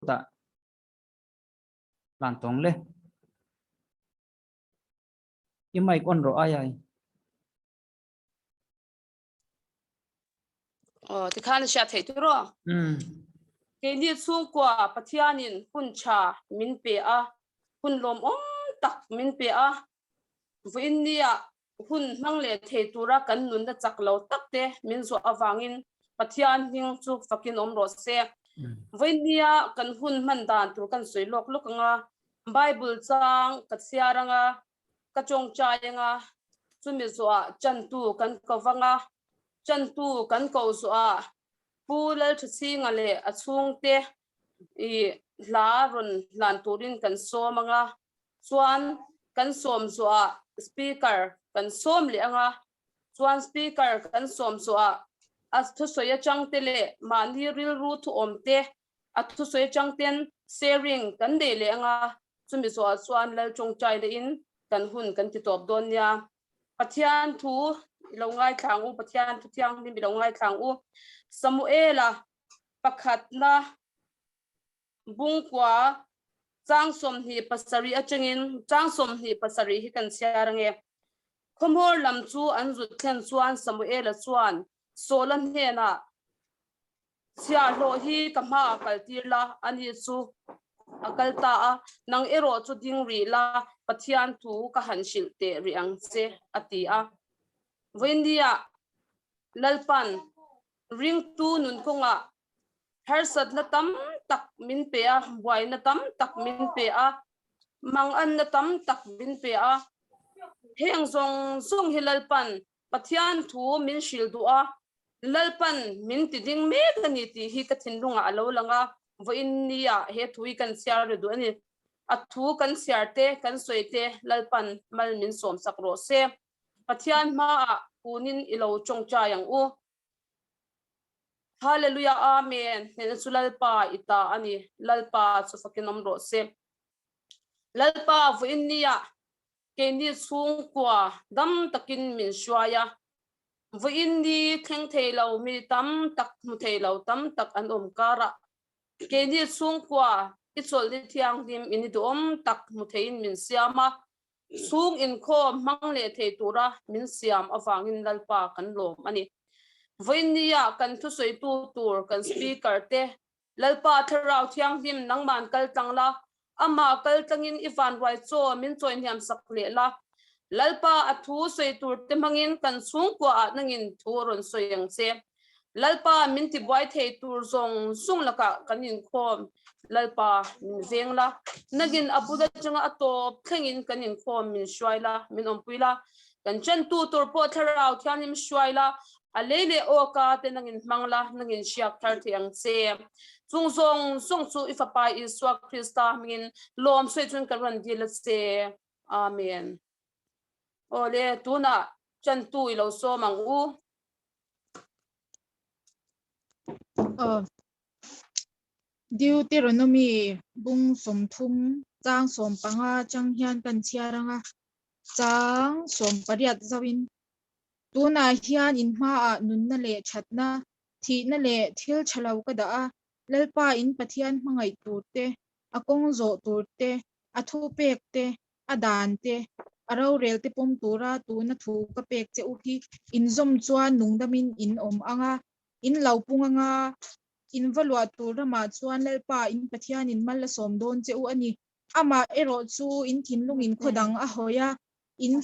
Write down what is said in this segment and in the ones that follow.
ta lan tong le imai kon ro ai thì khăn sẽ thấy thôi rồi cái đi xuống qua Pathianin hun cha min pe a hun lom tak min pe a vin nia hun mang le thei tura kan nun da chak lo tak te min zo awangin Pathian hing chu fakin RAWHSE vin nia kan hun man dan tur kan soi lok lok nga Bible chang ka siaranga ka chong chayanga chumi zo chan tu kan kawanga chan tu kan ko zo a pulal thsi ngale achung te I la run lan turin kan somanga chuan kan som zo a speaker kan som le anga chuan speaker kan som zo a thu soya chang te le mani ril ru thu om te a thu soya chang ten sharing kan de le anga chumi zo a chuan lal chong chai le in kan hun kan ti top don ya Pathian thu lo ngai thang u Pathian thu tiang ni lo ngai thang u Samuela pakhat na bung kwa chang som hi pasari achengin chang som hi pasari hi kan siarange khomor lam chu an zu thlen chuan Samuel chuan solan hena sia lo hi kama kaltirla ani chu akalta a nang ero chu ding ri la Pathian thu ka hansil te riang che ati a wendia lalpan ring tu nun konga harsat na tam tak min pe a buai na tam tak min pe a mang an na tam tak min pe a heng zong zong hilalpan Pathian thu min shil du a lalpan min ti ding me kani ti hi ka thin lunga alo langa voin nia he thui kan siar du ani a thu kan siar te kan soite lalpan mal min som sak RAWHSE Pathian ma a punin ilo chongcha yang u Hallelujah, amen. Nen su lalpa ita ani lalpa su fakin RAWHSE. Lalpa vo innia ke ni chung kwa dam takin min shwaya. Vo inni theng thelo mi tam tak mu thelo tam tak an kara. Ke ni chung kwa ichol ni thiang dim ini dom tak mu thein min siama. Chung INKHAWM mangle thei tura min siam awangin lalpa kan lom ani. Voinia kan thu soi tu tur kan speaker te lalpa tharau thiang him nangman kal tangla ama kal tangin ivan wai cho min choin hiam sakle la lalpa athu soi tur te mangin kan chung kwa nangin thuron soyang che lalpa min ti boy thei tur zong sung laka kan INKHAWM lalpa min zengla nagin abuda changa atop thengin kan INKHAWM min shwaila min ompuila kan chen tu tur po tharau thian him shwaila alele oka te nangin mangla nangin siak thar thiang che chungzong song chu ifapa iswa Krista min lom sei chun karan dil che amen ole tuna chan tu ilo so mang u Deuteronomy bung som thum chang som panga chang hian kan chiaranga chang som pariat zawin tuna hian in ma a nun na le thatna thi na le thil chhalau ka da a lalpa in Pathian hmangai turte akong zo turte athu pek te adan te arau rel te pom tura tu na thu ka pek che u hi in zom chuan nungdamin in om anga in laupung anga in valwa tur ma chuan lalpa in Pathian in mal la som don che u ani ama ero chu in thinlung in khodang a hoya in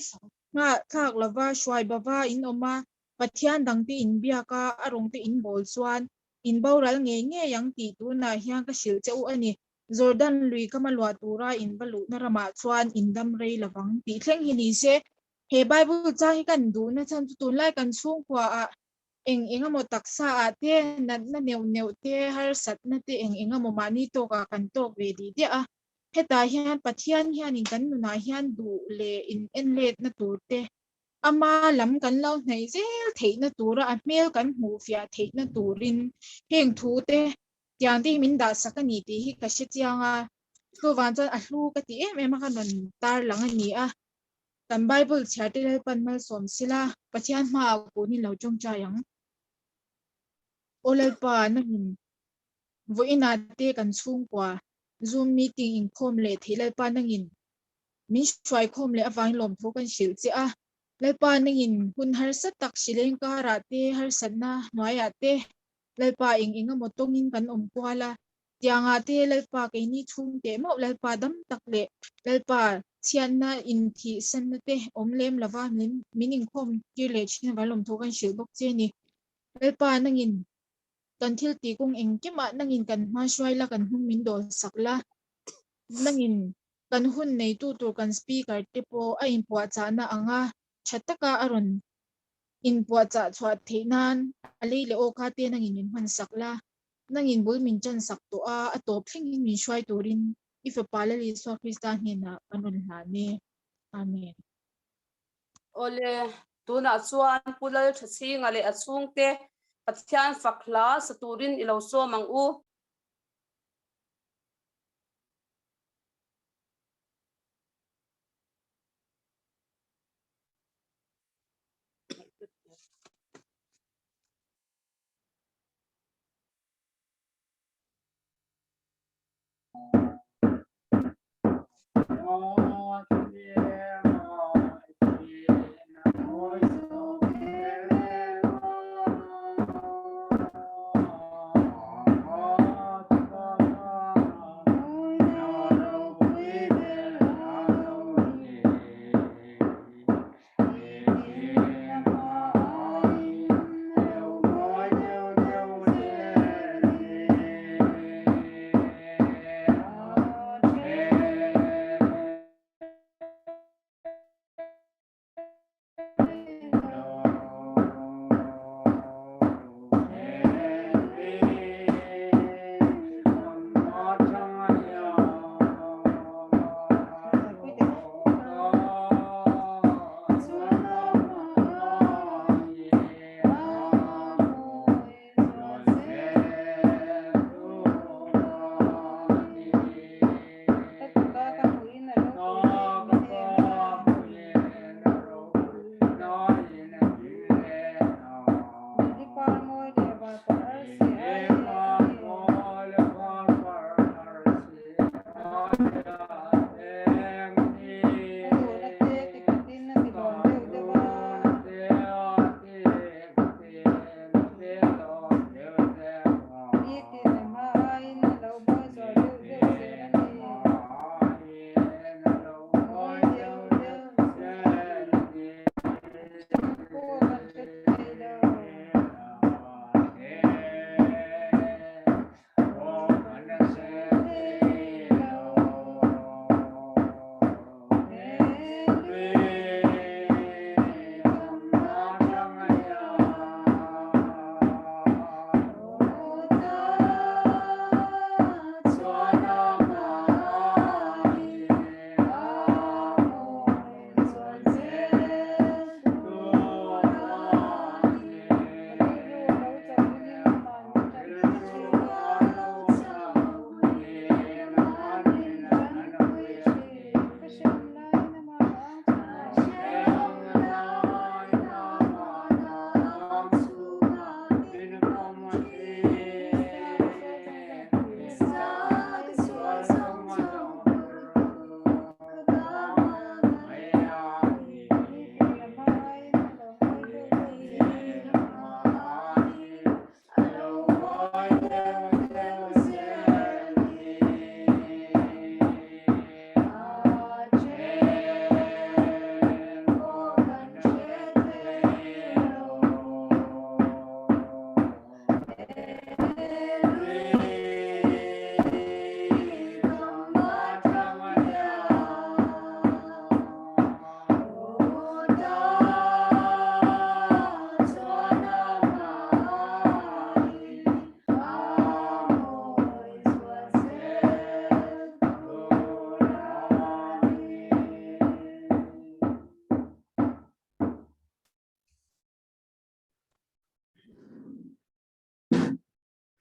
nga thak lava shwai bawa in oma Pathian dang ti in biaka arong te in bol chuan in boral nge yang ti tu na hiang ka sil che u ani Jordan lui kamalwa tura in balu na rama chuan in dam rei lawang ti thleng hi ni se he Bible cha hi kan du na chan tu lai kan chung kwa a engamo taksa ate na neu te har sat na te engamo mani to ka kan tok ve di te a heta hian Pathian hian in kan nuna hian du le in enlet na turte ama lam kan lau nei zel theina tura a mel kan hmu fia theina turin heng thu te tiang ti min da sakani ti hi ka she chianga ko wan chan a hlu ka ti em kan non tar lang ani a kan Bible chatel panmal som sila Pathian ma ko ni lo chong cha yang olal pa na hin voina te kan chung kwa Zoom meeting in khom le thilai pa nangin min shwai khom le awang lom tho kan shil che a lai pa nangin hun har sat tak shileng ka ra te har sanna noya te lai pa inga motongin kan kwala tianga te lai pa ke ni chung te mo lai pa dam tak le lai pa chian na in thi san na te omlem lawa min khom ki le chin wa lom tho kan shil bok che ni lai pa nangin kan thil ti kung eng kema nangin kan ma shwai la kan hum min do sakla nangin kan hun nei tu kan speaker te po a in puwa cha na anga chataka aron in puwa cha chwa theinan ali le o kha te nangin min man sakla nangin bul min chan sak to a atop thing in min shwai turin if a palali so krista hina anon la ne amen ole tuna chuan pulal thasing ale achung te pathian fakla saturin ilo so mang u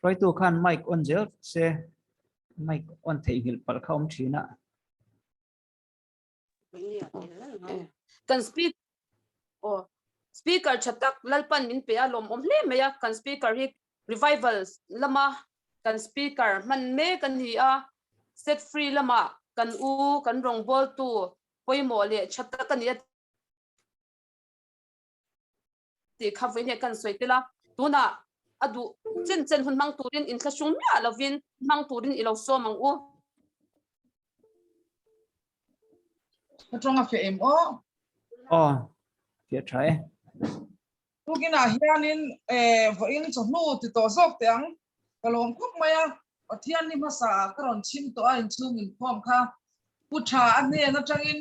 Right to khan mic on zel se mic on thei hil pal khom thina kan speak oh speaker chatak lalpan min pe alom omhle meya kan speaker hi revival lama kan speaker man me kan hi a set free lama kan u kan rong bol tu poimo le chatta kan ya ti khavin he kan soitela tuna adu chen hun mang turin in thlasung mia lovin mang turin ilo so mang u trong a fe mo phía trái tu kina hianin vo in cho nu ti to zok teang kalom khop maya pathian ni masa karon chin to a in chung in phom kha pu tha ane na changin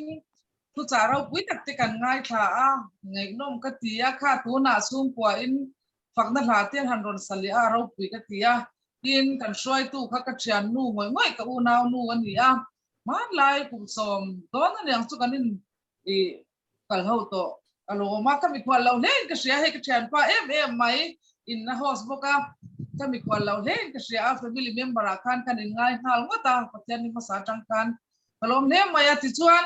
tu cha rau pui tak te kan ngai tha a ngai nom ka tia kha tu na sum kwa in fakna la ten han ron sali a rau pui ka tia in kan soi tu kha ka thian nu ngoi ka u naw nu an ni a man lai kum som don na yang chu kan in kal ho to alo ma ka mi kwal lo len ka sia he ka thian pa em mai in na house boka ka mi kwal lo len ka sia family member a kan kan in ngai hal ngota pathian ni masa tang kan kalom le maya ti chuan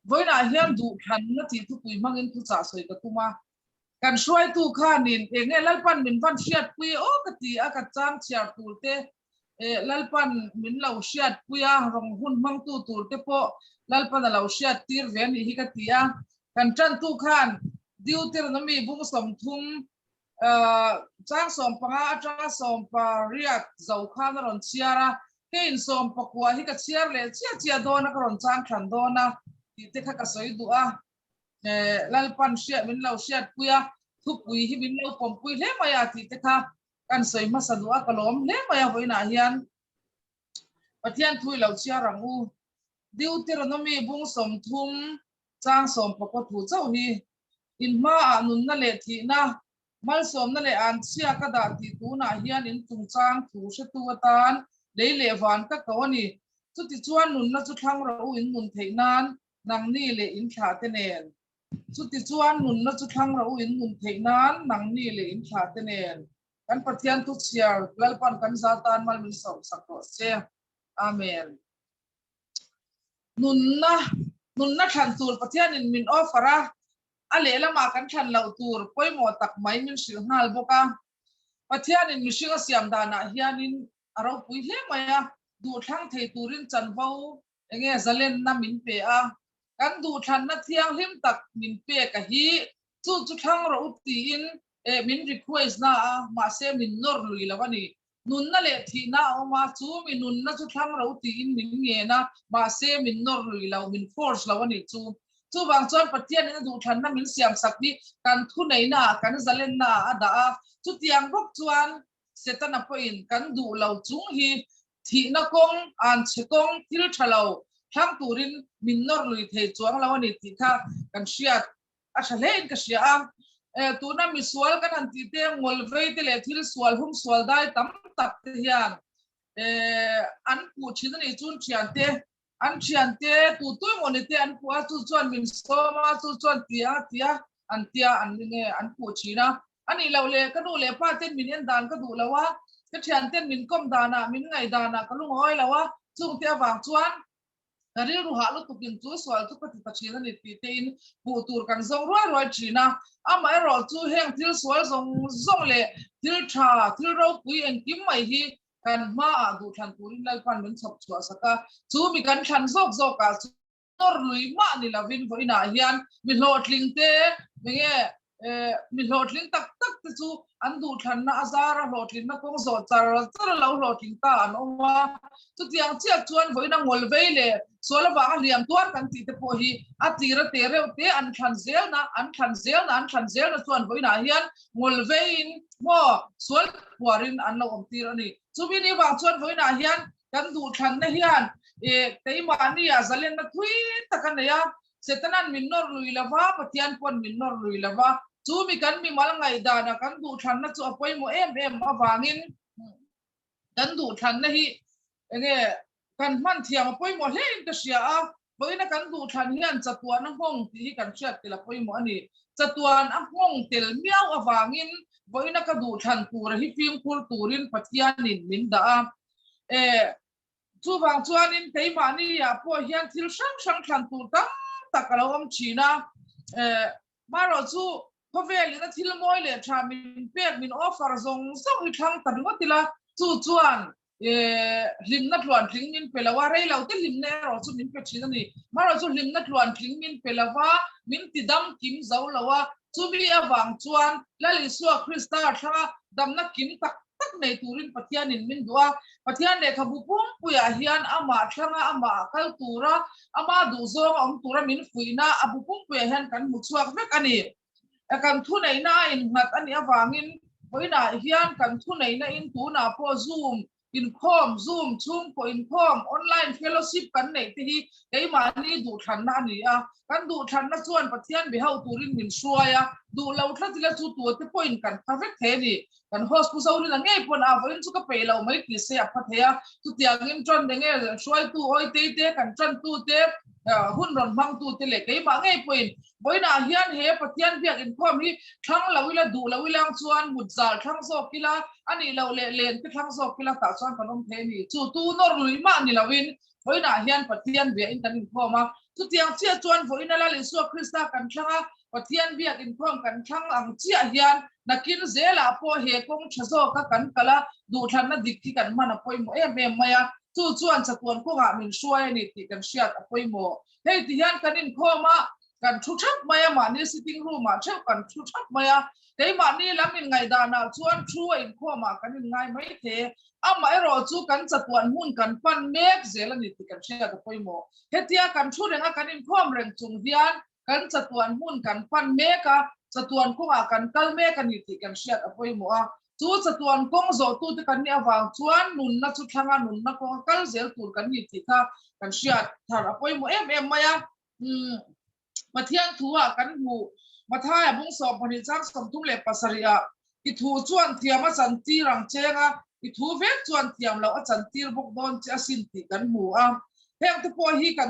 voina hian du khan na ti tu pui mangin tu cha soi ka tuma kan shuai tu khanin enge lalpan min van shiat pui o ka ti a ka chang chiar tulte lalpan min lo shiat puya rong hun mang tu tulte po lalpan lo shiat tir ven hi ka tia kan chan tu khan Deuteronomy bung som thum chang som panga atanga som pa riat zau khan ron chiara kein som pakwa hi ka chiar le chia dona ka ron chang than dona ti te kha ka soi du a lalpan sia min lo sia puya thu pui hi min lo pom pui le maya ti te kha kan soi ma sa du a kalom le maya hoina hian pathian thui lo chia rangu Deuteronomy bung som thum chang som pakwa thu chau hi in ma anun na le thi na mal som na le an sia ka da ti tu na hian in tung chang thu se tu atan leile van ka ko ni chu ti chuan nun na chu thang ro in mun theinan nang ni le in tha te nen chu ti chuan nun na chu thang ro in mun theinan nang ni le in tha te nen kan pathian tu chiar lalpan kan zatan mal min som sakro se amen nun na than tur pathian in min ofara ale lama kan than lo tur poimo tak mai min sil hal boka pathian in mishinga siam dana hianin aro pui hle maya du thang thei turin chanvo enge zalen na min pe a kan du than na thiang him tak min pe ka hi chu thang ro ti in min request na ma se min nor lui lawani nun na le thi na o ma chu min nun na chu thang ro ti in min nge na ma se min nor lui law min force lawani chu bang chon pathian in du than na min siam sak ni kan thu nei na kan zalen na ada chu tiang bok chuan setana point kan du lo chung hi thi na kong an che kong thil thalo thang turin min nor lui thei chuang lawani ti kha kan shiat a thalen ka sia tu na mi sual kan an ti te ngol vei te le thil sual hum sual dai tam tak te hian an pu chin ni chun thian te an thian te tu tu ngoni te an pu a chu chuan min soma chu chuan tia an tia an nge an pu china ani lo le ka du le pa ten min en dan ka du lawa ka thian ten min kom dana min ngai dana ka lung oi lawa chung te awang chuan kari ru ha lu tukin chu swal chu pati pachina ni ti te in pu tur kan zong roi china ama ro chu heng thil swal zong le thil tha thil ro pui en kim mai hi kan ma du than turin lai pan min chop chua saka chu mi kan than zok ka tor lui ma ni la vin voina hian mi hlotling te mi hlotling tak te chu an du than na azara hlotling na kong zo char lo hlotling ta an oma chu tiang chiak chuan voina ngol veile sola ba liam tuan kan ti te po hi atira te reu te an than zel na chuan voina hian ngol vein mo sol warin an lo om tir ani chu bi ni ba chuan voina hian kan du than na hian tei ma ni ya zalen na thui takan ya setanan min nor lui lava pathian pon min nor lui lava chu mi kan mi mal ngai da na kan du than na chu apoi mo em awangin kan du than na hi enge kan man thiam apoi mo hlein ka sia a boina kan du than hian chatuan a hong ti kan chat ti la poi mo ani chatuan a hong tel miau awangin boina ka du than tur hi pim pur turin pathian in min da chu bang chuan in tei ma ni ya po hian thil sang than tur tam takalom china maro chu khovel na thil moi le tha min pek min offer zong hi thang tan ngo tila chuan lim na tluan tling min pelawa rei lo te lim ne ro chu min pe thina ni ma ro chu lim na tluan tling min pelawa min ti dam kim zo lawa chu bi awang chuan lali suwa krista thanga dam na kim tak tak nei turin pathian in min dua pathian le khabu pum puya hian ama thanga ama kal tura ama du zo om tura min fuina abu pum puya hian kan mu chuak vek ani kan thu nei na in ngat ani awangin boina hian kan thu nei na in tu na po zoom INKHAWM Zoom CHHUNG po INKHAWM online fellowship kan nei te hi ei mani du than na ni a kan du than na chuan pathian bi hau turin min suaya du lo thlatila chu tu te point kan perfect the ni kan host pu sauri na ngei pon a voin chu ka pe lo mai ti se a phathea chu tiang in tron de nge suai tu oi te kan tron tu te hun ron mang tu te le kei ma ngei point boina hian he pathian biak INKHAWM hi thang lawila du lawilang chuan mutzal thang so kila ani lo le len ti thang so kila ta chuan kanom the ni chu tu nor lui ma ni lawin boina hian pathian bia in kan INKHAWM a chu tiang chia chuan voina la le su krista kan thanga pathian biak INKHAWM kan thang ang chia hian nakin zela po he kong thazo ka kan kala du than na dik ki kan mana poimo em maya chu chuan chatuan ko ga min suai ni ti kan siat a poimo hei ti hian kan INKHAWM a kan thu thap maya ma ni sitting room ma thap kan thu thap maya dei ma ni lamin ngai da na chuan thu INKHAWM a kan ngai mai the ama ero chu kan chatuan hun kan pan mek zela ni ti kan siat a poimo hetia kan thu renga kan INKHAWM reng chung hian kan chatuan hun kan pan meka chatuan ko ga kan kal meka ni ti kan siat a poimo a chu chatuan kong zo tu te kan ni awang chuan nun na chu thanga nun na ko kal zel tur kan ni ti kha kan siat thar a poimo em maya pathian thuwa kan hu mathaya bung som phani chang som tum le pasaria ki thu chuan thiama chanti rang chenga ki thu vek chuan thiam lo a chantir buk don cha sin ti kan mu a heng te po hi kan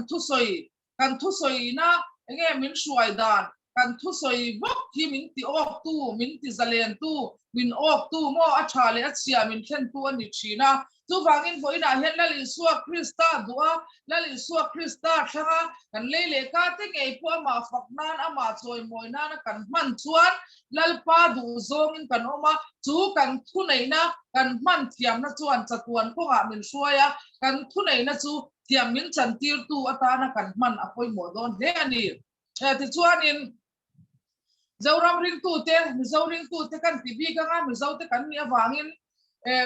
thu soi na enge min suai dan kan thu soi bok hi min ti ok tu min ti zalen tu min ok tu mo a thale a chia min khen tu ani china tu wangin voina hian lali suwa krista dua lali suwa krista thanga kan leile ka te ngei po ma faknan ama choi moina na kan man chuan lalpa du zongin kan oma chu kan thu nei na kan man thiam na chuan chatuan ko ga min suaya kan thu nei na chu thiam min chantir tu ata na kan man apoi mo don he ani ti chuan in zoram ring tu te kan tv ka nga mi zo te kan ni awangin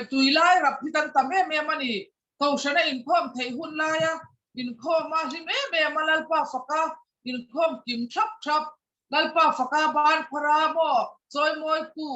tuilai rap hitan tame me mani ko shana INKHAWM thei hun la ya INKHAWM ma him me malalpa faka INKHAWM kim thap lalpa faka ban phara mo choi moi tu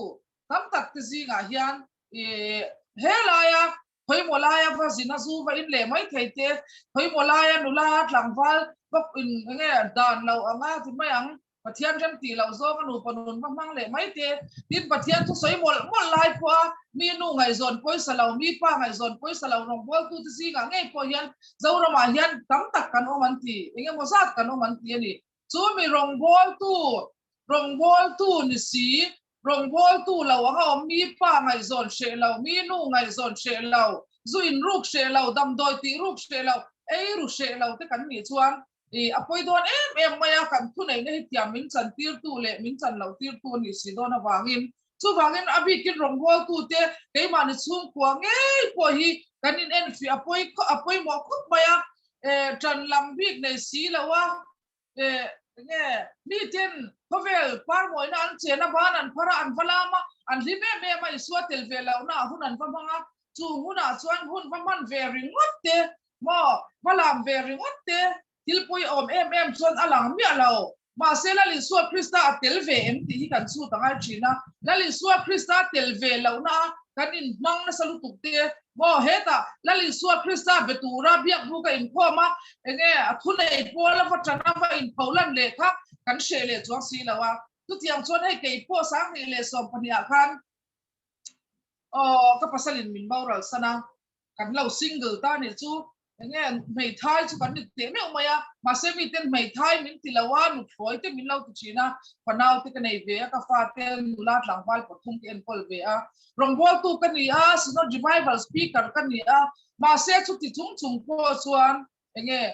tam tak te zinga hian he la ya hoi molaya va zina zu va in le mai theite hoi molaya nula tlangwal bok in nge dan lo anga ti mai ang pathian ram ti lo zo nu panun mang le mai te tin pathian thu soi mol lai po mi nu ngai zon poi salo mi pa ngai zon poi salo rong bol tu ti si nga ngai po hian zo ra ma hian tam tak kan o man ti enge mo sat kan o man ti ani chu mi rong bol tu ni si rong bol tu lo ha mi pa ngai zon she lo mi nu ngai zon she lo zuin ruk she lo dam doi ti ruk she lo ei ru she lo te kan ni chuan apoi don em maya kan thu nei ne tiam min chan tir tu le min chan lo tir tu ni si don awangin chu wangin abi kin rong bol tu te ke ma ni chung kwa ngei po hi kan in en fi apoi mo khut maya tran lam bik nei si lawa nge ni ten khovel par moi na an chena ban an phara an falama an libe me mai suatel vela na hunan famanga chu huna chuan hun faman very ngotte mo malam very ngotte tilpui om em chuan alang mi alo ma se la li suwa krista tel ve em ti kan chu tanga china la li suwa krista tel ve lo na kan in mang na salu tukte mo heta la li suwa krista betura biak bu ka INKHAWM ma enge athunei pola fatana va in paulan le kha kan shele chuang si lawa tu tiang chuan hei kei po sang ni le som pania khan ka pasalin min baural sana kan lo single ta ni chu enge mei thai chu kan ni te me maya ma se mi ten mei thai min tilawa nu thoi te min lo tu china panau te kanei ve ka fa te nula tlangwal pathum ke en pol ve a rongbol tu kan ni a Synod revival speaker kan ni a ma se chu ti chung po chuan enge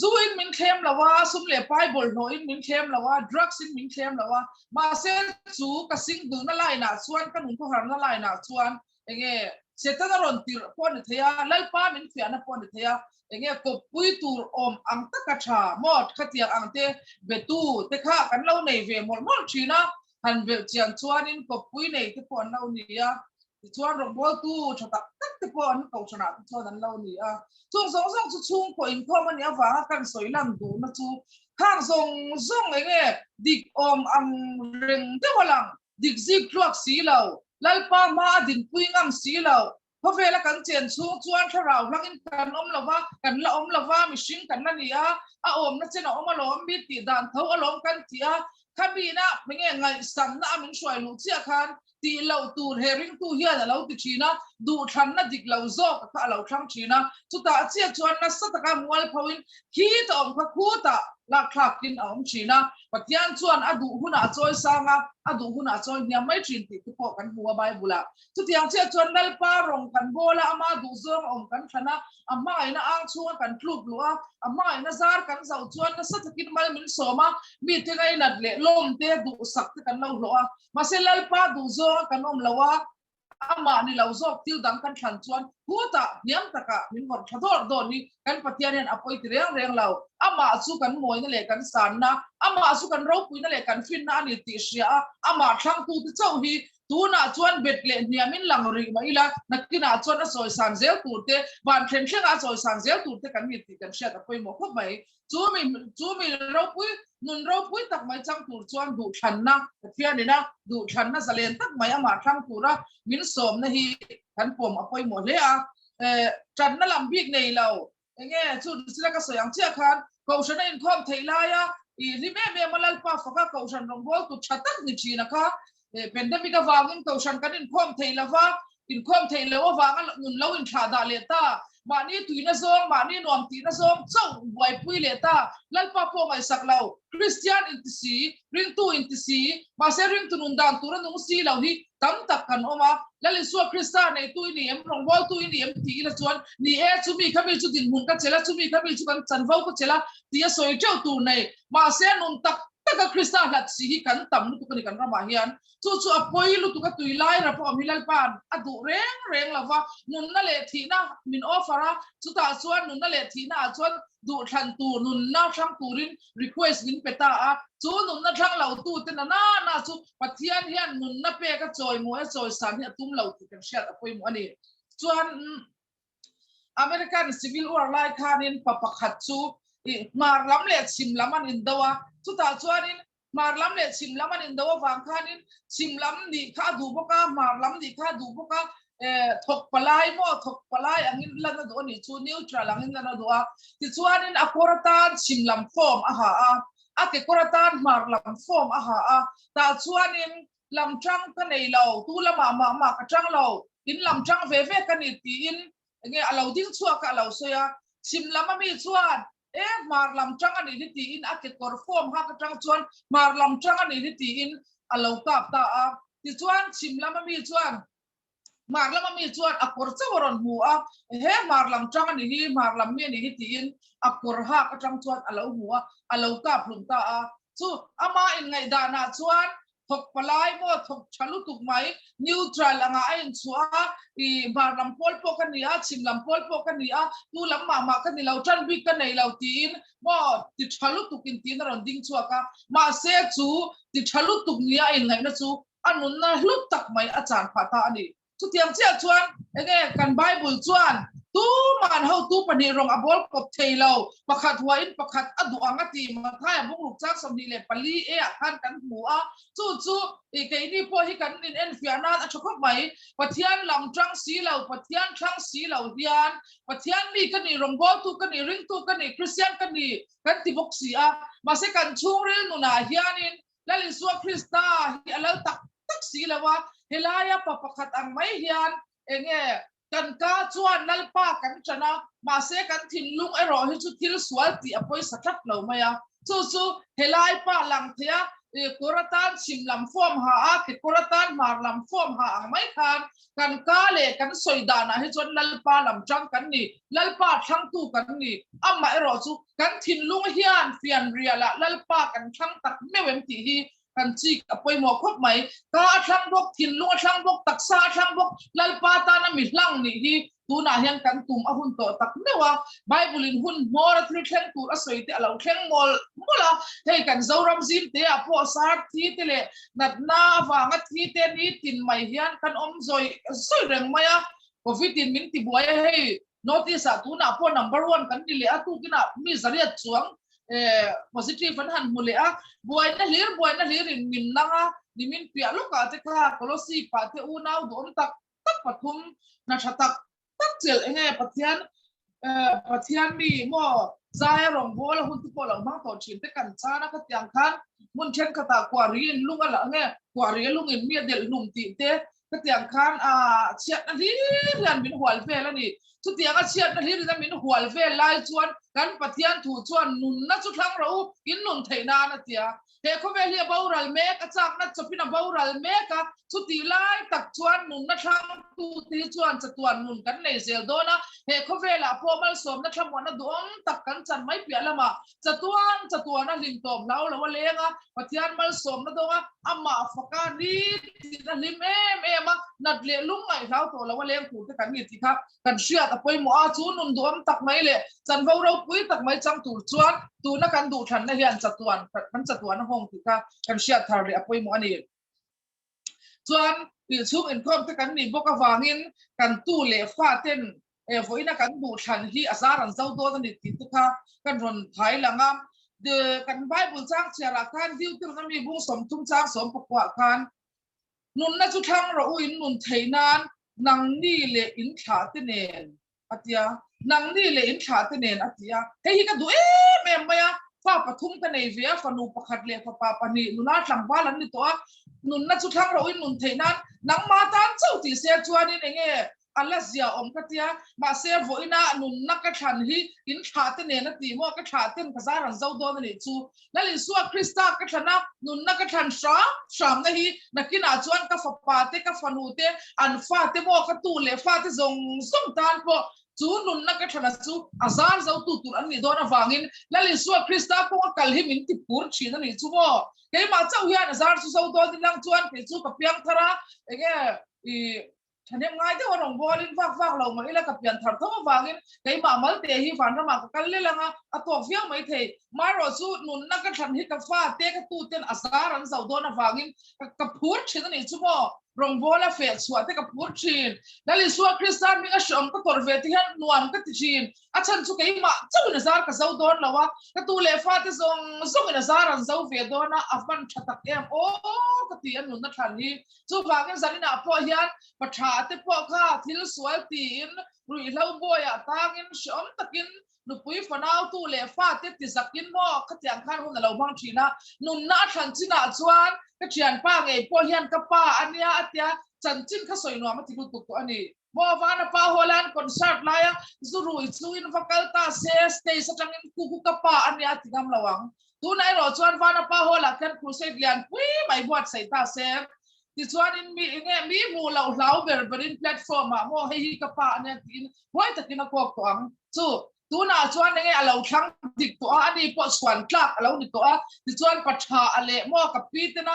zu in min khem lawa sum le bible no in min khem lawa drugs in min khem lawa ma se chu ka sing du na lai na chuan kan un ko har na lai na chuan enge sẽ ta ron tir pon thea lalpa min fiana pon thea enge ko pui tur om ang taka tha mot khatia angte betu te kha kan lo nei ve mol mol china han ve chiang chuanin ko pui nei te pon lo nia chuan rong bol tu thata tak te pon ko chana chuan an lo nia chung song song chu chung ko in ko man ya wa kan soilam du na chu khang song song enge dik om ang reng te walang dik zik klok si lo lalpa ma din pui ngam si loเพราะเวลากันเจียนชูจวนทราวลังอินกันอมละว่ากันละอมละว่ามิชิงกันนั่นนี่อ่ะอมนั่นเจนอมมาล้อมมีตีดานเท่าอารมณ์กันที่อ่ะข้ามีนะไม่ไงไงสันนะมินช่วยลูกเจ้าคันตีเหล่าตูเฮริงตูเฮียแต่เหล่าติชีนะดูทันนะดิกเหล่าโซกกับเหล่าทั้งชีนะสุดท้ายเจ้าชวนนัสตะการมวลพวินขี้ตอมพักคู่ตะลักขลักกินอมชีนะปัจจัยชวนอดูหุ่นอาจอยสร้างอดูหุ่นอาจอยเนี่ยไม่ชินติดตุกกันหัวใบบุละสุดที่เจ้าชวนนัลปารองกันโบละอามาดูซองอมกันชนะอามาไอ้น่ะอ้างชัวกันคลุกลัวอามาไอ้น่ะซาร์กันเสาชวนนัสตะกินมามินโซมามีที่ไงนัดเละลมเตะดูสักกันเล่าลัวมาเซลัลปาดูซองกันอมละว่าอามานี่เราซอกทิวดังกันขันชวนหัวตะเนียมตะกะมินหมดขดอดโดนนี่กันปฏิญาณอภัยเรียงเราอามาสู้กันมวยนั่นแหละกันสานนะอามาสู้กันรบปุยนั่นแหละกันฟินนะนี่ติเสียอามาทั้งตูที่เจ้าฮีตูน่าชวนเบ็ดเล่นเนี่ยมินหลังริมาอีละนักกินอาชวนน่ะซอยสานเซลตูเตบ้านเทนเชงอาซอยสานเซลตูเตกันมีติกันเสียแต่ไปหมดพวกไปจูมีรบปุยนุนรบปุยตักไม่จังตูชวนดูทันนะเพี้ยนี่นะดูทันนะเสลียนตักไม่อามาทั้งตูระมินสมนะฮีกันปมอภัยหมดเลยอ่ะจันนั่นลำบิกในเราเงี้ยชุดสิละก็สวยอย่างเชี่ยคันเขาชนะอินคอมไทยลายอ่ะอีริเม่มาลัลปาฟักเขาชนะรองบอลตุชัดตักนิชีนะคะเป็นเดมิกาวางินเขาชนะกันอินคอมไทยละว่าอินคอมไทยละว่าวางันนุนเราอินชาดาเลต้ามานี่ตุยนะซองมานี่นอมตีนะซองเจ้าไวปุยเลต้าลัลปาพวกไอ้สักเราคริสเตียนอินติซีริงตูอินติซีมาเซริงตุนุนดานตุระนุงซีเราที่ตั้มตักกันออกมาแล้วลิสวคริสต์ในตุยนี่เอ็มรองบอลตุยนี่เอ็มตีละชวนนี่ชุมีขมิ้นชุดินหุ่นก็เจล่าชุมีขมิ้นชุกันจันฟ้าก็เจล่าที่สวยเจ้าตัวในมาเซนุนตักก็คริสต์หัดสีกันตั้มลุตุกันกันรามาเฮียนจู่ๆอภัยลุตุกันตุยไล่รับพอมิลัลปานอดูเร่งละว่านุนนั่นแหละทีน่ะมินออฟฟาระสุดท้ายชวนนุนนั่นแหละทีน่ะชวนดูทันตูนุนน่าช่างตูรินรีเควสกินเปตาจู่นุนน่าช่างเหล่าตูเต็นน่าจู่ปัจจัยเฮียนนุนน่าเปก็จอยมัวจอยสันเฮียตุ้มเหล่าตูกันเชียอภัยมัวนี่ชวนอเมริกันซิวิลวอร์ไลคานินปะปะขัดจู่มาล้ำเล็ดชิมล้ำมันอินเดวะสุดท้ายชวนนินมาล้ำเล็ดชิมล้ำมันอินเดวะฟังคานินชิมล้ำดีข้าดูพวกมาล้ำดีข้าดูพวกถกปลายมั่วถกปลายอันนี้ลันนั่นตัวนี้ชูนิ้วตราลังนี่นั่นตัวที่ชวนนินอโครตานชิมล้ำฟอมเกโครตานมาล้ำฟอมแต่ชวนนินล้ำจังกันในเราตู้ละมากันจังเราอินล้ำจังเว่กันนี่ตีอินเงี้ยเราดิ้งชัวกันเราเสียชิมล้ำมันมีชวนมาลำจังอันนี้ที่ตีอินอาเกตกอร์ฟอร์มฮักจังชวนมาลำจังอันนี้ที่ตีอินเรากับตาที่ชวนชิมแล้วมันมีชวนมาแล้วมันมีชวนอักกอร์เจ้าวรนหัวมาลำจังอันนี้มาลำเมียนี่ที่ตีอินอักกอร์ฮักจังชวนเราหัวเรากับลุงตาสู้อามาอินไงดานาชวนถกปลายมั่วถกฉลุตุกไหมนิวทรัลละไงอินชัวมาลำพอลพวกกันนี่ชิมลำพอลพวกกันนี่ตู้ลำมากันนี่เราจันบิกันในเราตีนมั่วติดฉลุตุกินตีนเราดิ้งชัวกันมาเสียจูติดฉลุตุกนี่อินไงนะจูอันนู้นนะลุตักไหมอาจารย์พาตานี่ทุกอย่างเชื่อชวนกันไบเบิลชวนตู้มันเขาตู้ปนิรงอบอลกบเทลเราประคัดหัวอินประคัดอดูอังตีมาท้ายบุกลุกจากสมดีเลยปลีขันกันหัวจู่อีกนี่พอที่กันอินฟิอานาชกบไหมปะเทียนลำจังสีเราปะเทียนช่างสีเราเดียนปะเทียนมีกันนี่รงบอลตู้กันนี่ริงตู้กันนี่คริสเตียนกันนี่กันติบกสีมาเสกันช่วงเรื่องนู่นเฮียนินแล้วลิสวคริสตาเฮียแล้วตักสีแล้วว่าเฮลายาปะประคัดอังไม่เฮียนกันก้าชวนนัลป้ากันชนะมาเสกันทิ้งลุงไอรอให้ชุดทิ้งสวยตีอภัยสักทับเราไหมสู้เฮลายป้าหลังเทียกุรตานชิมลำฟอมกิกุรตานมาลำฟอมไม่คันกันก้าเล่กันสวยดานะให้ชวนนัลป้าลำจังกันนี่นัลป้าทั้งตู้กันนี่มาไอรอสู้กันทิ้งลุงเฮียนเฟียนเรียละนัลป้ากันทั้งตักไม่เว้นตีฮี kan chi apoi mo khop mai ka thlang bok thin lunga thlang bok taksa thlang bok lalpa ta na mi hlang ni hi tuna hian kan tum a hun to tak newa bible in hun mor thli thleng tur a soite alo thleng mol mola hei kan zoram zim te a po sar thi te le nat na wanga thi te ni tin mai hian kan om zoi soi reng maya covid in min ti buaya hei notice a tuna po number 1 kan ni le atu kina mi zariat chuang positive an han mule a buai na lir in min nanga ni min pia loka te ka kolosi pa te unau dom tak tak pathum na thatak tak chel enge pathian mi mo zai rong bol hun tu po lang bang to chin te kan chana ka tiang khan mun chen ka ta kwari in lunga la nge kwari lung in mi del num ti te ka tiang khan a chiat na lir min hwal ve la ni chu tiang a chiat na lir min hwal ve lai chuan kan pathian thu chuan nun na chu thlang ro in nun theina na tia he ko ve hi baural me ka chak na chopina baural me ka chu ti lai tak chuan nun na thlang tu ti chuan chatuan nun kan nei zel dona he ko ve la pomal som na thlamwa na dom tak kan chan mai pia lama chatuan na lim tom lau lo lenga pathian mal som na donga amma faka ni ti na lim em nat le lung mai lau to lo leng ku te kan ni ti kha kan sia ta poi mo a chu nun dom tak mai le chan vo ro pui tak mai chang tur chuan tu na kan du than na hian chatuan kan chatuan hong ti kha kan sia thar le apoi mo ani chuan ti chung in khom te kan ni boka wangin kan tu le fa ten voina kan du than hi azaran zau do ni ti kha kan ron thai langa de kan bible chang chera kan diu tur na mi bung som tum chang som pakwa kan nun na chu thang ro in nun theinan nang ni le in tha te nen atia nang ni le in tha te nen atia he hi ka du em maya fa pathum ka nei via fa nu pakhat le fa pa pani nuna thlang balan ni to nun na chu thang ro in nun theinan nang ma tan chau ti se chuan in enge alazia om katia ma se voina nun na ka than hi in tha te nen ati mo ka tha ten ka zaran zau do ni chu lali suwa krista ka thana nun na ka than sham na hi nakina chuan ka fa pa te ka fanu te an fa te mo ka tu le fa te zong som tan po chu nun na ka thana chu azar zau tu tur an ni do na wangin lali suwa krista po kal hi min ti pur chi na ni chu mo ke ma chau hian azar su zau do din lang chuan ke chu ka piang thara ege I thanem ngai de warong bolin vak lo ma ila ka pian thar tho wangin ke ma mal te hi van ra ma ka kal le langa atok fiang mai thei maro chu nun na ka than hi ka fa te ka tu ten azar an zau do na wangin ka phur chi na ni chu mo rong bola fe suwa te ka phur chin dali suwa kristan mi a shom ka tor ve ti han nuam ka ti chin a chan chu ke ma chu na zar ka zau don lawa ka tu le fa te zong na zar an zau ve do na afan thatak em o ka ti an nun na than hi chu wangin zanina po hian patha te po kha thil sual tin rui hlau boya tangin shom takin nupui fanau tu le fa te ti zakin mo ka tiang khan hun lo bang thina nun na than china chuan ka thian pa ngei po hian ka pa ania atia chanchin kha soino ma ti tu ko ani mo wana pa holan concert laya zurui chuin vakal ta se stay sa tangin ku ka pa ania tigam lawang tu nai ro chuan wana pa hola kan crusade lian pui mai buat sai ta se ti chuan in mi mu lo hlau berin platform ma mo hi ka pa ania tin hoi takin ko ko ang chu tu na chuan nge alo thang dik to ani po swan tlak alo ni to a ti chuan patha ale mo ka pitena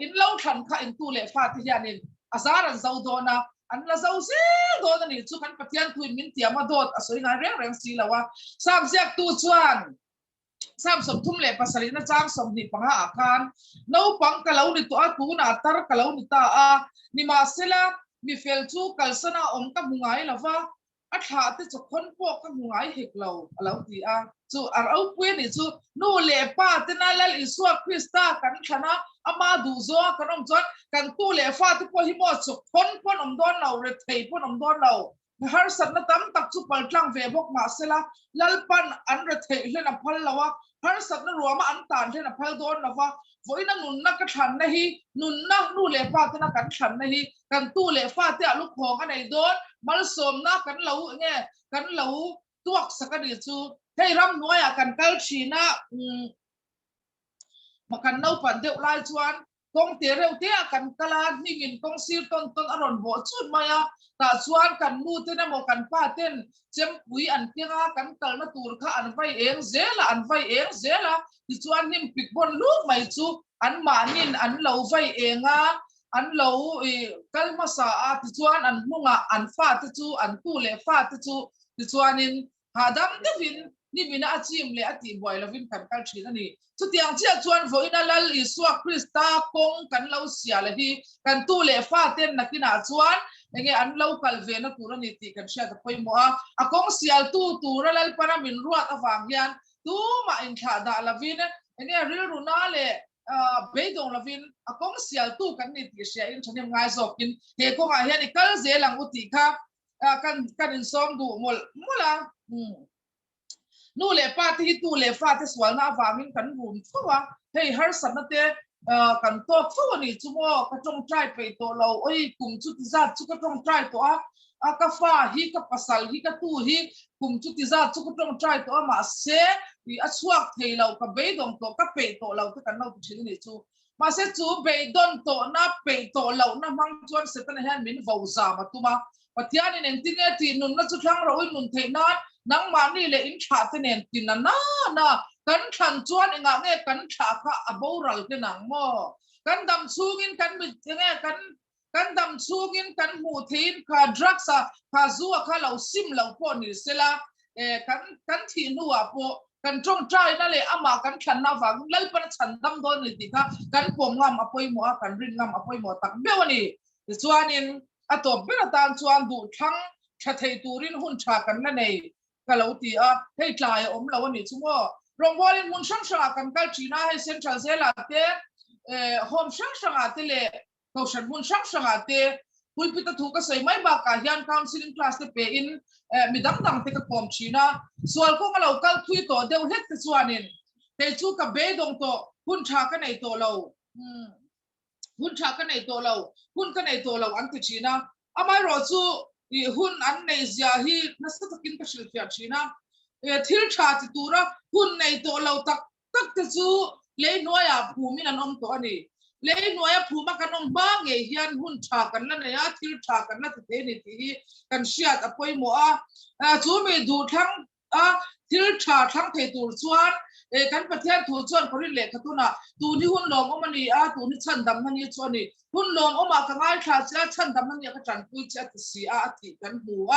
in lo than kha in tu le fa ti hianin azaran zau do na an la zau se do na ni chu kan pathian tuin min tiama dot asoi na reng si lawa sam siak tu chuan sam som thum le pasari na chang som ni panga akan no pang ka lo ni to a tu na tar ka lo ni ta a ni ma sela mi fel chu kalsana om ka mungai lawa a tha te chu khon po ka mungai hek lo alo ti a chu ar au pui ni chu nu le pa te na lal isua krista kan thana ama du zo kanom chon kan tu le fa te po hi mo chu khon pon om don lo re thei pon om don lo har sat na tam tak chu pal tlang ve bok ma sela lalpan an re thei le na phal lawa har sat na ruama an tan le na phal don lawa voina nun na ka than na hi nun na nu le fa te na kan than na hi kan tu le fa te alu khong anai don mal som na kan lo nge kan lo tuak sakadi chu hei ram noya kan kal china makan nau pan deuh lai chuan công tiền rêu tia cần kalan hi min công sir ton ton aron bo chun maya ta chuan kan nu te na mo kan pa ten chem pui an tinga kan kal na tur kha an vai eng zela ti chuan nim pik bon lu mai chu an manin an lo vai enga an lo kal masa a ti chuan an munga an fa te chu an tu le fa te chu ti chuanin hadam te vin ni mina achim le ati boy lovin kan kal thina ni chu tiang chia chuan voina lal isua krista kong kan lo sia le hi kan tu le fa ten nakina chuan enge an lo kal ve na tur ani ti kan sia ta poi mo a kong sial tu tur lal para min ruat awang hian tu ma in tha da lavin enge ril runa le beidong lavin a kong sial tu kan ni ti sia in thanem ngai zokin he ko nga hian kal ze lang uti kha kan in som du mola nu le pa ti tu le fa te swal na awangin kan rum khowa hei har sanate kan to khu ni chumo ka tong trai pe to lo oi kum chu ti za chu ka tong trai to a ka fa hi ka pasal hi ka tu hi kum chu ti za chu ka tong trai to ma se ti a chuak thei lo ka be dong to ka pe to lo ka kan lo thi ni chu ma se chu be don to na pe to lo na mang chuan se tan han min vo za ma tuma patian in tinge ti nun na chu thlang ro nun thei na nang ma ni le in tha te nen tin na kan than chuan enga nge kan tha kha aboral te nang mo kan dam chungin kan mi nge kan dam chungin kan mu thein kha drugs kha zuwa kha lo sim lo po ni sela kan thi nuwa po kan trong trai na le ama kan than na wang lal pan chan dam don ni ti kha kan pom ngam apoi mo kan rin ngam apoi mo tak bewani chuanin atom bera tan chuan du thang tha thei turin hun tha kan na nei kalauti hei tlai om lo ani chumo rongwalin mun sang sang kan kal china hei central zela te home sang sang ate le koshan mun sang sang ate pulpita thu ka sei mai ba ka hian counseling class te pe in midang dang te ka pom china sual ko ngalo kal thui to deu het te chuanin te chu ka be dong to hun tha ka nei to lo hun tha ka nei to lo hun ka nei to lo an te china amai ro chu hun an nei zia hi nasa takin ka shil fia china thil tha ti tura hun nei to lo tak te chu le noya phumi an om to ani le noya phuma kan om ba nge hian hun tha kan la ne ya thil tha kan la te ni ti kan siat apoi mo chu mi du thang thil tha thang thei tur chuan kan pathian thu chuan korin le khatuna tu ni hun lom omani tu ni chan dam mani chuani hun lom oma ka ngai tha cha chan dam mani ka tran pui cha ti si ti kan hu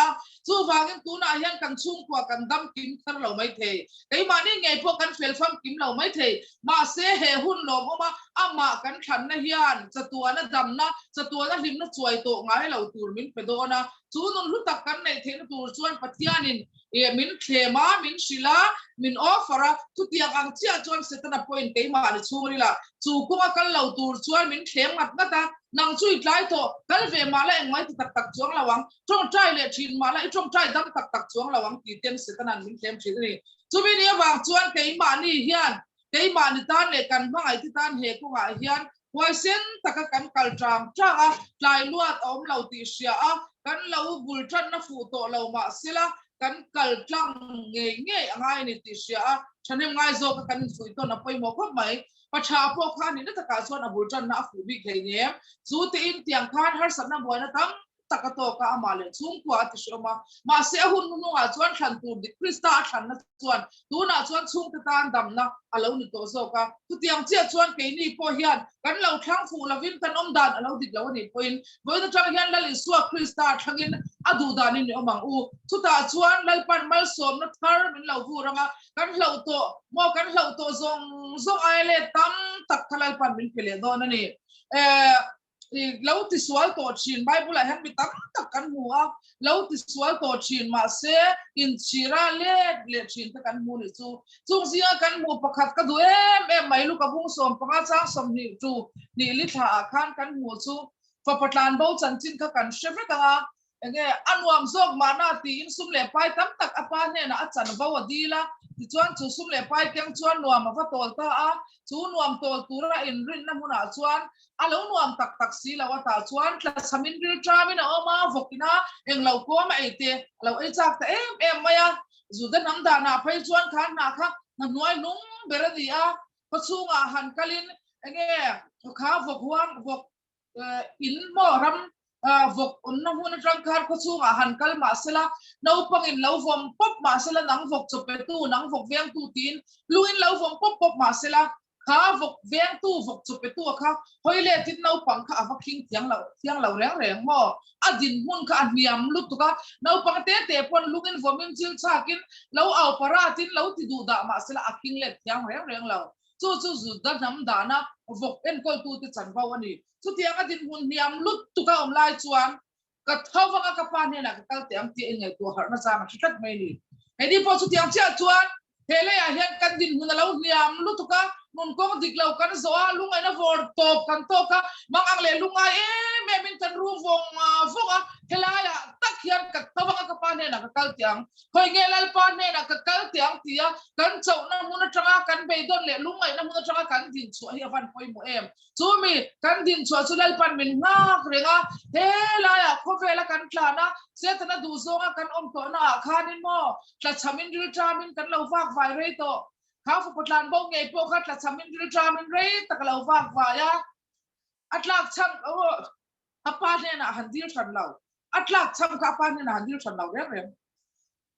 chu wangin tu na hian kan chung kwa kan dam kim thar lo mai the kai mani ngai po kan fel fam kim lo mai the ma se he hun lom oma ama kan than na hian chatua na dam na chatua na lim na chuai to ngai lo tur min pedona chu nun lu tak kan nei the na tur chuan pathianin min khema min shila min ofera tu tiang ang chia chuan setana point ke ma ni churi la chu kuma kal lo tur chuan min khem ngat ngata nang chui tlai to kal ve ma la engmai tak tak chuang lawang trong trai le thin ma la trong trai dam tak tak chuang lawang ti tem setana min khem thi ni chu mi ni wang chuan ke ma ni hian ke ma ni tan le kan bangai ti tan he ko ga hian wai sen taka kan kal tram tra tlai luat om lo ti sia kan lo bul than na fu to lo ma sila kan kal tlang nge angai ni ti sia thanem ngai zo ka kan fui to na poi mo khop mai pacha po khan ni na taka chuan abul than na fu bi khei nge chu te in tiang khan har sam na boina tam takato ka amale chung kwa ti shoma ma se hun nu a chuan than tur di krista than na chuan tu na chuan chung ta tan dam na alo ni to zo ka tu tiang chia chuan ke ni po hian kan lo thang fu lovin kan om dan alo dik lo ni point boy ta chang hian lali suwa krista thangin adu dan ni omang u chu ta chuan lal pan mal som na thar min lo vu ranga kan lo to zong ai le tam tak thalal pan min pele do na ni lâu thì sual to chin Bible hay bị tắc tắc căn mua lâu thì sual to chin mà se in chira le chin ta căn mua này chu zia căn mua pakhat ka du em mai lu ka bung som panga cha som ni chu ni li tha khan căn mua chu fa patlan bo chan chin ka kan sheve ta enge anwam zog mana ti in sum le pai tam tak apa ne na achan bo adila ti chuan chu sum le pai kyang chuan nuam va tol ta chu nuam tol tura in rin na huna chuan alo nuam tak tak si lawa ta chuan tla samin ril tramin oma vokina eng lo ko ma ite lo ei chak ta em maya zudan am da na phai chuan khan na kha na noi nung beradia pachunga han kalin enge khá vok huang vok in mo ram vok on na hun rang khar ko chu han kal ma sela no pang in lo vom pop ma sela nang vok cho petu nang vok veng tu tin lu in lo vom pop pop ma sela khá vok veng tu vok cho petu kha hoile tin no pang kha va king tiang lo reng reng mo adin hun kha niam lu tu ka no pang te pon lu in vom in chil chakin lo au para tin lo ti du da ma sela aking le tiang reng reng lo chu zu da nam da na vok en kol tu te chan ba wani chu tiang adin hun niam lut tu ka om lai chuan ka thawa ka pa ne na ka kal te am ti ngai tu har na sa ma khitat mai ni hedi po chu tiang cha chuan hele ya hian kan din hun lo niam lut tu ka nun ko dik lo kan zo a lungai na vor top kan to ka mang ang le lungai me min kan ru vong vonga helaya tak hian ka thawa ka pa ne na ka kal tiang hoi nge lal pa ne na ka kal tiang tia kan chau na mun atanga kan be don le lungai na mun atanga kan din chu hi van poi mo em chu mi kan din chu chu lal pan min nga renga helaya ko vela kan klana se tana du zonga kan om to na khanin mo tla chamin ril tramin kan lo vak vai re to khá phục một lần bông nghề bông khát là chăm mình đưa ra mình rấy tất cả lâu vàng và ya at lạc chăm apa nên là hành điệu thần lâu at lạc chăm apa nên là hành điệu thần lâu đấy em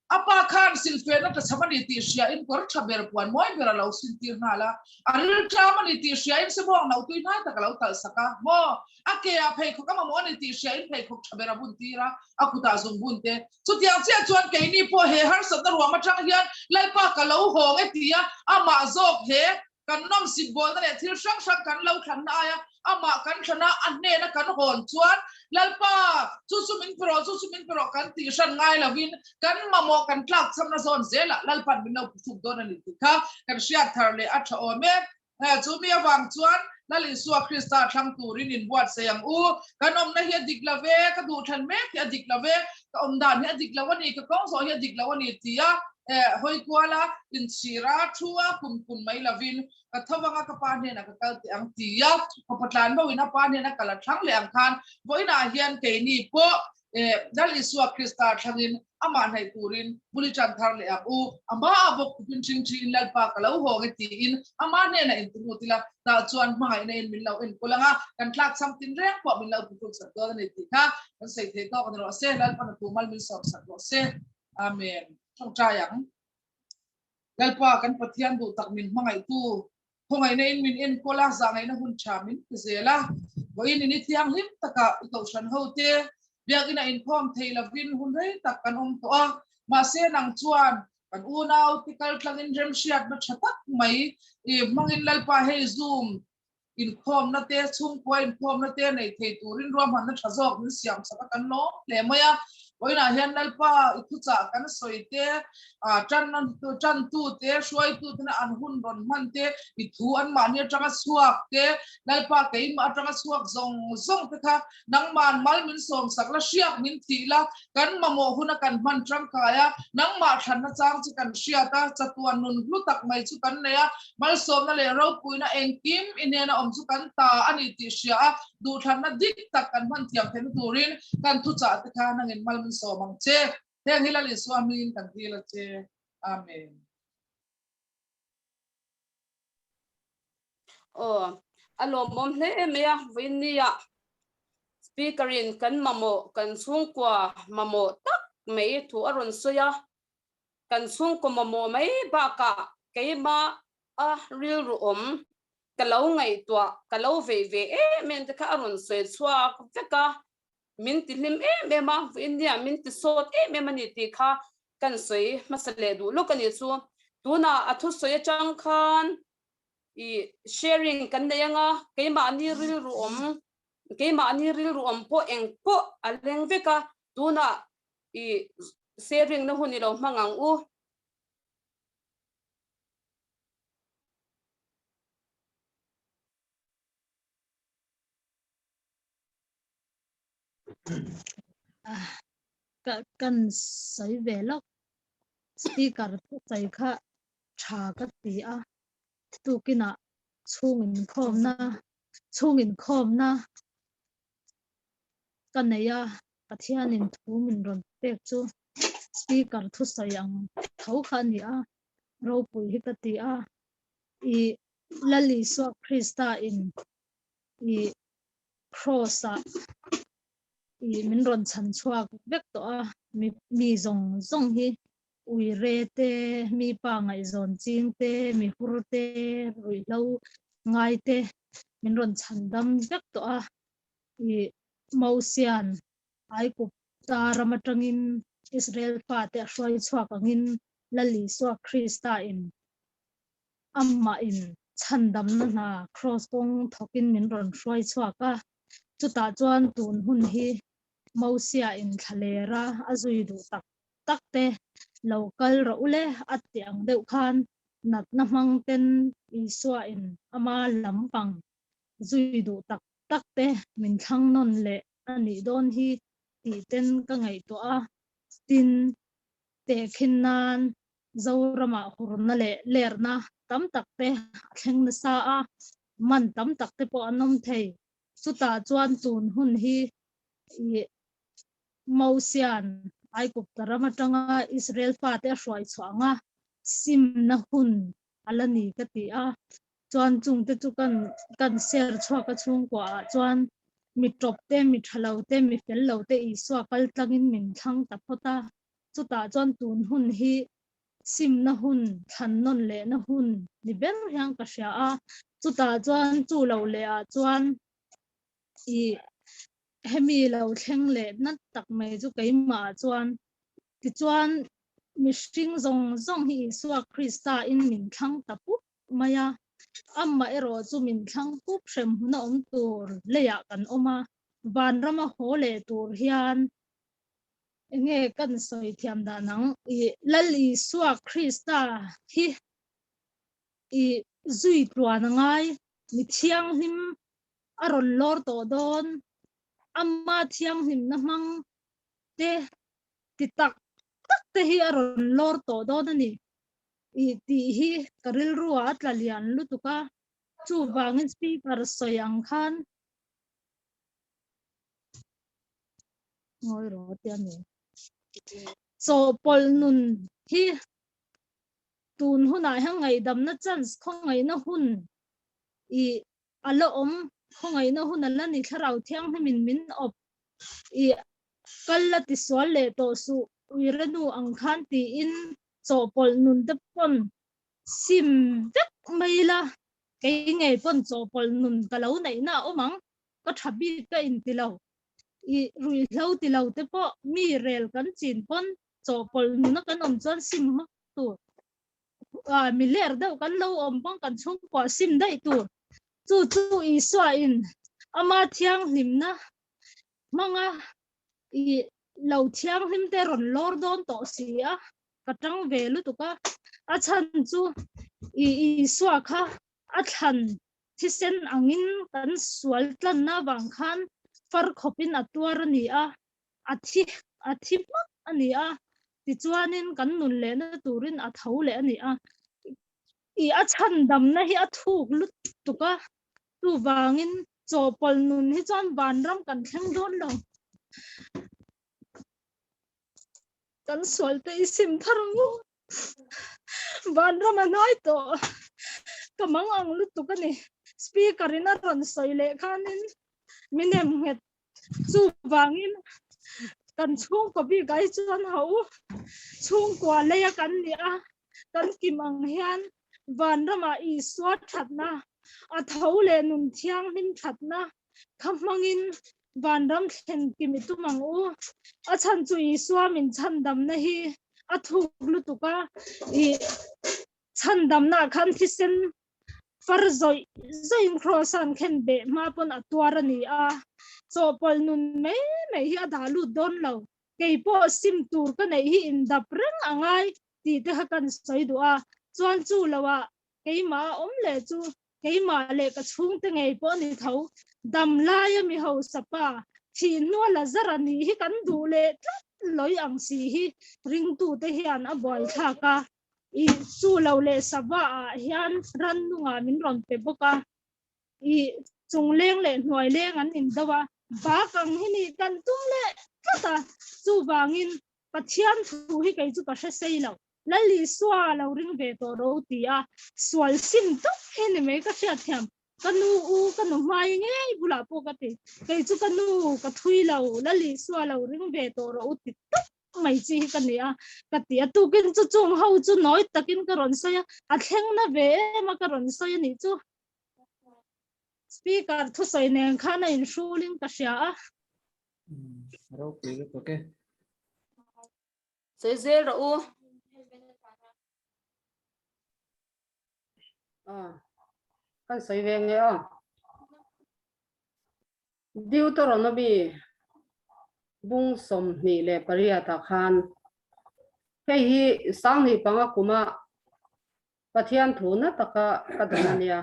apa khan xin phê nó chăm mình đi xia in có rất bền quan mỗi người là lâu xin tiền hà là anh chăm mình đi xia in sẽ bong lâu tuy nói tất cả lâu tal saka mo ake a phê không có mà muốn đi xia in phê không chăm bền bún tira aku ta dùng bún te chút tiếng chia chuan cái ni po he har sat ruộng mà trăng hiền LALPA cả lâu hồ cái tia ama zok he kan nom simbol na le thil sang sang kan lo than na ya ama kan thana anne na kan hon chuan LALPA chu min pro kan ti san ngai la win kan mamo kan tlak sam na zon zela LALPA min no phuk don ani kha kan sia thar le a tha o me chu mi awang chuan lali suwa Krista thang turin in buat sayang kan om na hi diklave ka du than me hi diklave ka om dan hi diklawani ka kong so hi diklawani tia hoi kuala in sira thua kun mai lavin ka thawanga ka pa ne na ka kal ti ang tia ka patlan bo ina pa ne na kala thang le ang khan boina hian ke ni po dali suwa Krista thangin ama hai turin bulichan thar le aku ama abok pin ching chin LALPA kalau ho nge ti in ama ne na in tumutila ta chuan mai na in min lau in kulanga kan tlak something reng po min lau tu sa to ne ti kha kan sei the to kan ro se LALPA na tu mal min sok sa ro se amen thong cha yang LALPA kan pathian du tak min mangai tu hongai na in min in kola za ngai na hun cha min zela bo in ni tiang lim taka to san ho te biak ina INKHAWM thei lavin hun rei tak kan om to a ma se nang chuan kan unau tikal tlangin rem shiat na thatak mai mangin LALPA hei zoom INKHAWM na te chung ko INKHAWM na te nei thei turin rom han na thazok ni siam saka kan no le maya boina hian LALPA ikhucha kan soite chan tu te shoi tu na an hun ron man te ithu an ma ni atanga suak te LALPA ke ma atanga suak zong te kha nang man mal min som sakla shiak min thila kan mamo huna kan man tang kaya nang ma than na chang chi kan shia ta chatuan nun hlu tak mai chu kan ne ya mal som na le ro puina engkim inena om chu kan ta ani ti shia du than na dik tak kan man thiam then turin kan thu cha te kha nangin mal min som ang che theng hilali swami kan thila che amen alo mom le emya vinia speakerin kan mamo kan sung kwa mamo tak mai thu aron soya kan sung ko mamo mai ba ka keima a real room kalau ngai tua kalau ve men ta ka aron soi chua ka min tilim me ma india min ti sot me mani ti kha kan soi masale du lo kan chu tuna athu soi chang khan I sharing kan dayanga keima ani ril room po eng po aleng veka tuna I sharing na huni lo mangang kan sai velok speaker sai kha tha ka ti a tu kina chung INKHAWM na kan ya pathian in thu min ron pek chu speaker thu sayang thau kha ni a ro pui hi ka ti a I lali so Krista in i cross a i min ron chan chuak vek to a mi zong hi ui re te mi pa ngai zon ching te mi hur te rui lo ngai te min ron chan dam vek to a i mausian ai ku ta ramatangin Israel pa te roi chuak angin lali so Krista in amma in chandam na cross kong thokin min ron roi chuaka chuta chuan tun hun hi mausia in thalera azui du tak takte local roule atiang deuh khan nat na mang ten iswa in ama lampang zui du tak takte min thang non le ani don hi ti ten ka ngai to a tin te khinnan zorama hurna le lerna tam takte thleng na sa a man tam takte po anom thei chuta chuan tun hun hi mausian ai kup tarama tanga Israel pa te roi chuanga sim na hun alani ka ti a chuan chung te chu kan ser chhuaka chung kwa chuan mi top te mi thalo te mi fel lo te i swa kal tlangin min thang ta phota chuta chuan tun hun hi sim na hun than non le na hun ni ber hyang ka sha a chuta chuan chu lo le a chuan i hemi lo thleng le nat tak mai chu keima chuan ti chuan mishing zong hi swa Krista in min thang ta pu maya amma ero chu min thang pup shrem huna om tur leya kan oma van rama hole tur hian nge kan soi thiam da nang i lali swa Krista hi i zui tluan ngai mi thiang him aron lor to don amma thiang him na mang te ti tak te hi aron lor to don ani i ti hi karil ruwa tlalian lutuka chu wangin speaker soyang khan ngoi ro tiani so pol nun hi tun huna hangai dam na chance khongai na hun i alo om khongai na hun alani tharau thiang min op i kalla ti swal le to su wiranu ang khan ti in so pol nun te pon sim vek maila ke nge pon so pol nun kalo nei na omang ka thabi ka in tilo i rui hlo tilo te po mi rel kan chin pon so pol nun kan om chon sim ma tu mi ler deuh kan lo om pang kan chung kwa sim dai tu chu i swa in ama thiang hlimna manga i lo thiang hlim te ron lor don to sia katang velu tuka a chan chu i swa kha a than thisen angin kan sual tlan na wang khan far khopin atwar ani a athi mak ani a ti chuanin kan nun le na turin a tho le ani a i a chan dam na hi a thuk lut tuka tu wangin chopol nun hi chuan banram kan thleng don lo kan solte isim tharngu banram anoi to kamang ang lut tukani speaker ina ron soile khanin minem het chu wangin kan chung ko bi gai chuan ho chung kwa leya kan ni a kan kimang hian banrama i swat thatna a thole nun thiang him thatna khamangin banram thlen kimi tumang u a chan chu i swamin chandam na hi a thuk lutuka i chandam na khan thisen farzoi zoin crossan khen be ma pon atwar ani a so pol nun me hi adalu don lo keipo sim tur ka nei hi in dap reng angai ti te hakan soi du a chuan chu lawa keima om le chu keima le ka chung te ngei po ni tho dam lai mi ho sapa thi no la zarani hi kan du le loi ang si hi ring tu te hian a bol tha ka i chu lo le sawa hian ran nunga min ron pe boka i chung leng le hnoi leng an in dawa ba kang hi ni kan tum le kata chu wangin pathian thu hi kai chu ka hre sei lo lali swa lo ring ve to ro ti a swal sim to he ni me ka hria thiam kanu u kanu mai nge bula po ka ti kai chu kanu ka thui lo la li swa lo ring ve to ro u ti mai chi ka ni a ka ti a tu kin chu chung ho chu noi takin ka ron sa ya a thleng na ve ma ka ron sa ya ni chu speaker thu soi neng khana in shuling ka sha a rau pui ko ke Zel ro u kan soi ve nge a Deuteronomy bung som ni le paria ta khan hei hi sang ni panga kuma pathian thu na taka kadania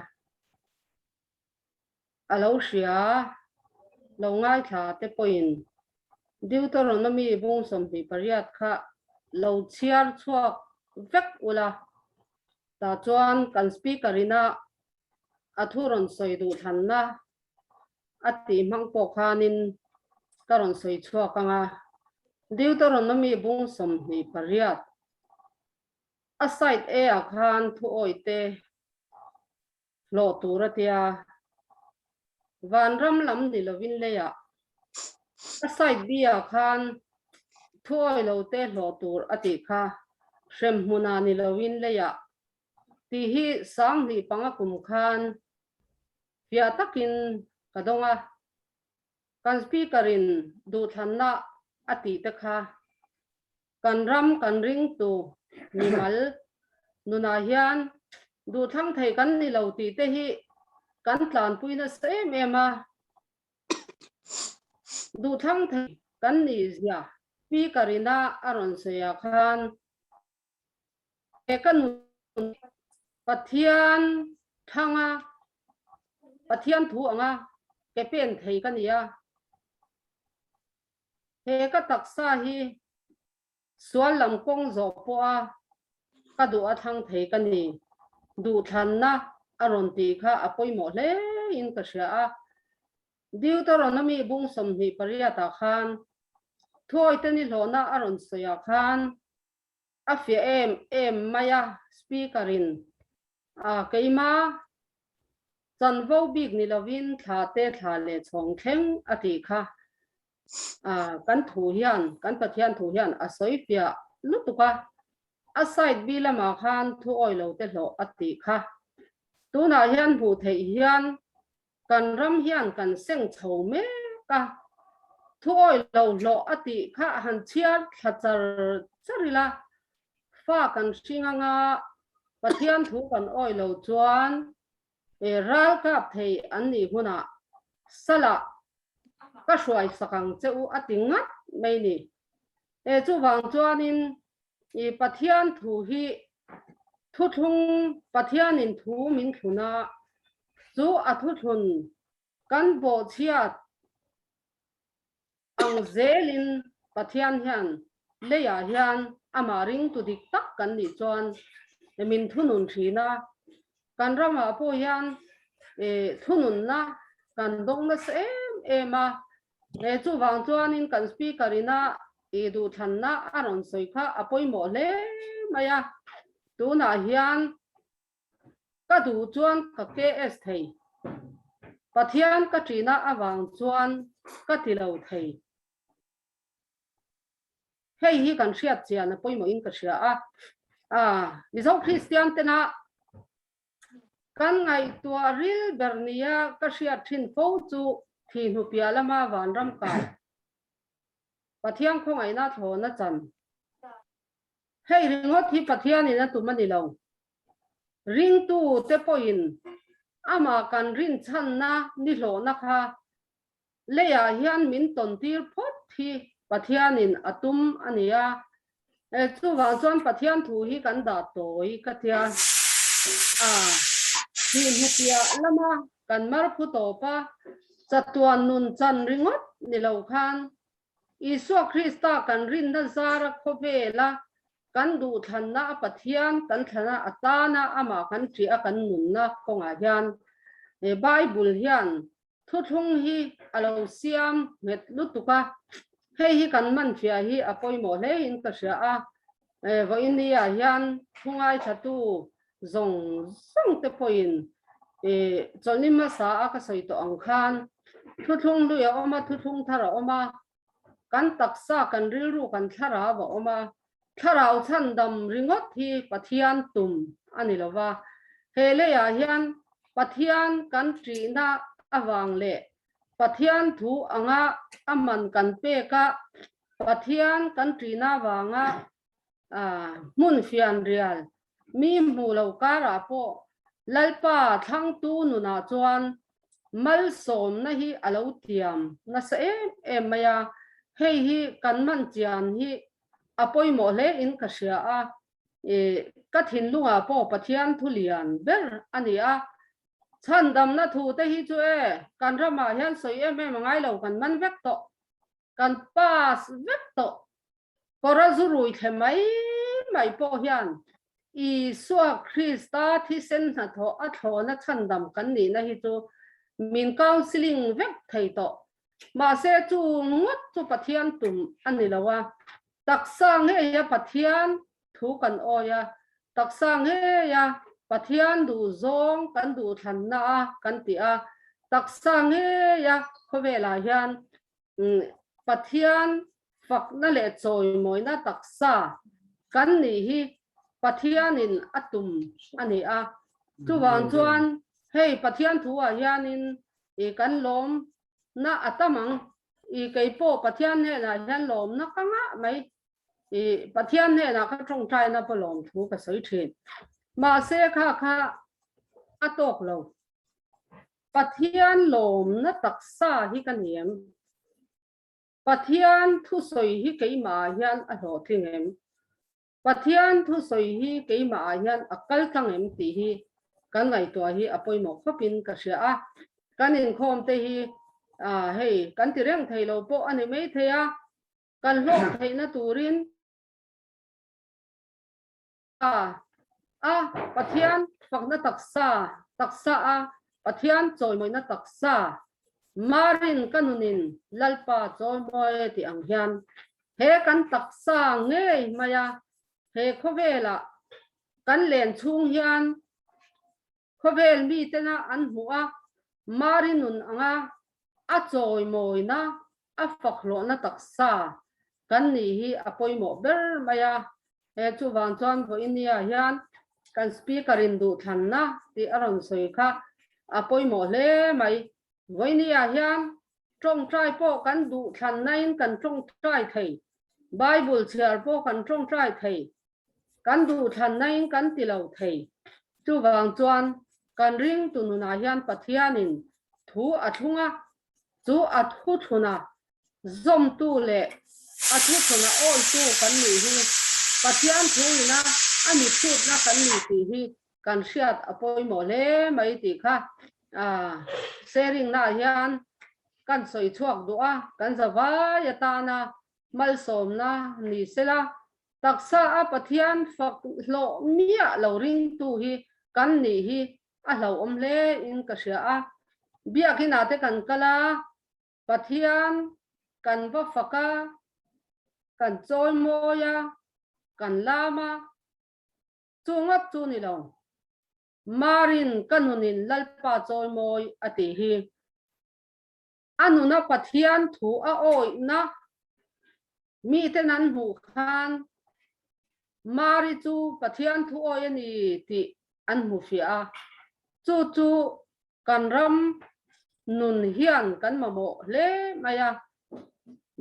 alo sia lo ngai tha te point Deuteronomy bung som ni paria kha lo chiar chuak vek ula ta chuan kan speakerina athuron soi du thanna ati mangpo khanin karon soi chuak anga Deuteronomy bung som ni pariat aside e akhan thu oite lo turatia vanram lam ni lovin leya aside bi akhan thu oi lo te lo tur ati kha shem huna ni lovin leya ti hi sang ni pangakum khan pia takin kadonga kan speakerin du thanna ati te kha kan ram kan ring tu nimal nuna hian du thang thei kan ni lo ti te hi kan tlan puina sem ema du thang thei kan ni zia speakerina aron seya khan e kan pathian thanga pathian thu anga ke pen thei kan ya he ka taksa hi sual lam kong zo po a ka du a thang thei kan ni du thanna aron ti kha apoi mo hle in ka sha a Deuteronomy bung som ni pariata khan thoi te ni lona aron soya khan a fi em maya speakerin a keima chan vo big ni lovin tha te tha le chong thleng ati kha kan thu hian kan pathian thu hian a soi pia lutuka aside bilama khan thu oi lo te lo ati kha tuna hian bu thei hian kan ram hian kan seng chho me ka thu oi lo ati kha han chiar thachar charila fa kan singanga pathian thu kan oi lo chuan e ral kap thei an ni huna sala ka hruai sakang cheu atingat mai ni e chu wang chuanin i pathian thu hi thu thung pathianin thu min thuna chu athu thun kan bo chiat ang zelin pathian hian leya hian amaring tu dik tak kan ni chuan min thunun thina kan rama po hian e thunun na kan dong na sem ema e chu wang chuanin kan speakerina e du thanna aron soi kha apoi mo le maya tuna hian ka du chuan ka ks thei pathian ka trina awang chuan ka tilo thei hei hi kan hriat chian apoi mo in ka hria a mizo christian tena kan ngai tua ril bernia ka hriat thin fo chu thi nu pia lama van ram ka pathian khongai na thona chan hei ringot hi pathian ina tumani lo ring tu te poin ama kan rin chan na ni lo na kha leya hian min ton tir phot thi pathianin atum ania e chu wang chuan pathian thu hi kan da toi ka tia hi pia lama kan mar phu to pa chatuan nun chan ringot ni lo khan isu krista kan rin na zara khobela kan du thanna pathian kan thana atana ama kan tri a kan nun na konga hian e bible hian thu thung hi alo siam met lutuka hei hi kan man fia hi apoi mo le in ka sha a vo india hian thungai thatu zong te poin cho nên mà sao cái sợi to ang khan thu thung lu ya oma thu thung thara oma kan taksa kan rilru kan thara wa oma tharau chan dam ringot hi pathian tum ani lova hele ya hian pathian kan trina awang le pathian thu anga aman kan pe ka pathian kan trina wanga mun fian real mi mu lo kara po lalpa thang tu nu na chuan mal som na hi alo tiam na sa em maya hei hi kan man chian hi apoi mo le in ka sia a ka thin lunga po pathian thu lian ber ani a chan dam na thu te hi chu kan rama hian soi em ngai lo kan man vek to kan pas vek to kora zurui themai mai po hian Isua Krista thi sen na tho a tho na chan dam kan ni na hi chu min counseling vek thei to ma se chu ngot chu pathian tum ani lawa taksang he ya pathian thu kan oya taksang he ya pathian du zong kan du than na kan ti a taksang he ya khowela hian pathian fak na le choi moi na taksa kan ni hi pathianin atum ani a chuwan chuan hei pathian thu a hianin kan lom na atamang keipo pathian he na hian lom na kanga mai pathian he na ka trong trai na polom thu ka soi thin ma se kha atok lo pathian lom na taksa hi kan hiam pathian thu soi hi keima hian a lo thingem pathian thu soi hi keima hian akal thangem ti hi kan ngai to hi apoi mo khopin ka sia a kan in khom te hi hei kan ti reng thei lo po ani mai theya kan lok thei na turin pathian fakna taksa a pathian choi moi na taksa marin kanunin lalpa choi moi ti ang hian he kan taksa nge maya he khovela kan len chung hian khovel mi tena an hua marinun anga a choi moi na a faklo na taksa kan ni hi apoi mo ber maya he chu wan chuan vo inia hian kan speaker in du than na ti aron soi kha apoi mo hle mai voinia hian trong trai po kan du than nain kan trong trai thei bible chiar po kan trong trai thei kan du than nain kan ti lo thei chu wang chuan kan ring tu nu na hian pathianin thu athunga chu athu thuna zom tu le athu thuna oi tu kan ni hi pathian thu na ani thut na kan ni ti hi kan siat apoi mo le mai ti kha sharing na hian kan soi chuak du'a kan zawa yata na mal som na ni sela taksa a pathian fak lo mia lo ring tu hi kan ni hi a lo om le in ka sia a bia kina te kan kala pathian kan va faka kan choi moya kan lama chungat chu ni lo marin kanunin lalpa choi moi ati hi anuna pathian thu a oi na mi tenan hu khan mari chu pathian thu oi ani ti an mu fia chu kan ram nun hian kan mamo le maya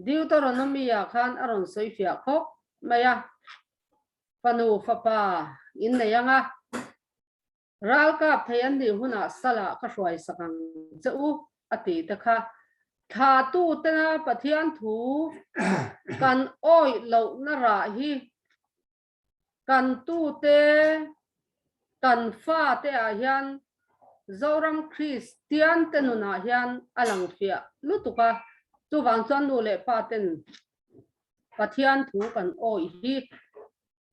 Deuteronomy khan aron soi fia khok maya panu fapa in na yanga ral ka phayan ni huna sala ka roi sakang chau ati ta kha tha tu tena pathian thu kan oi lo na ra hi kan tu te kan fa te a hian zoram Christian te nu na hian alang fia lutuka chu wang chuan nu le pa ten pathian thu kan oi hi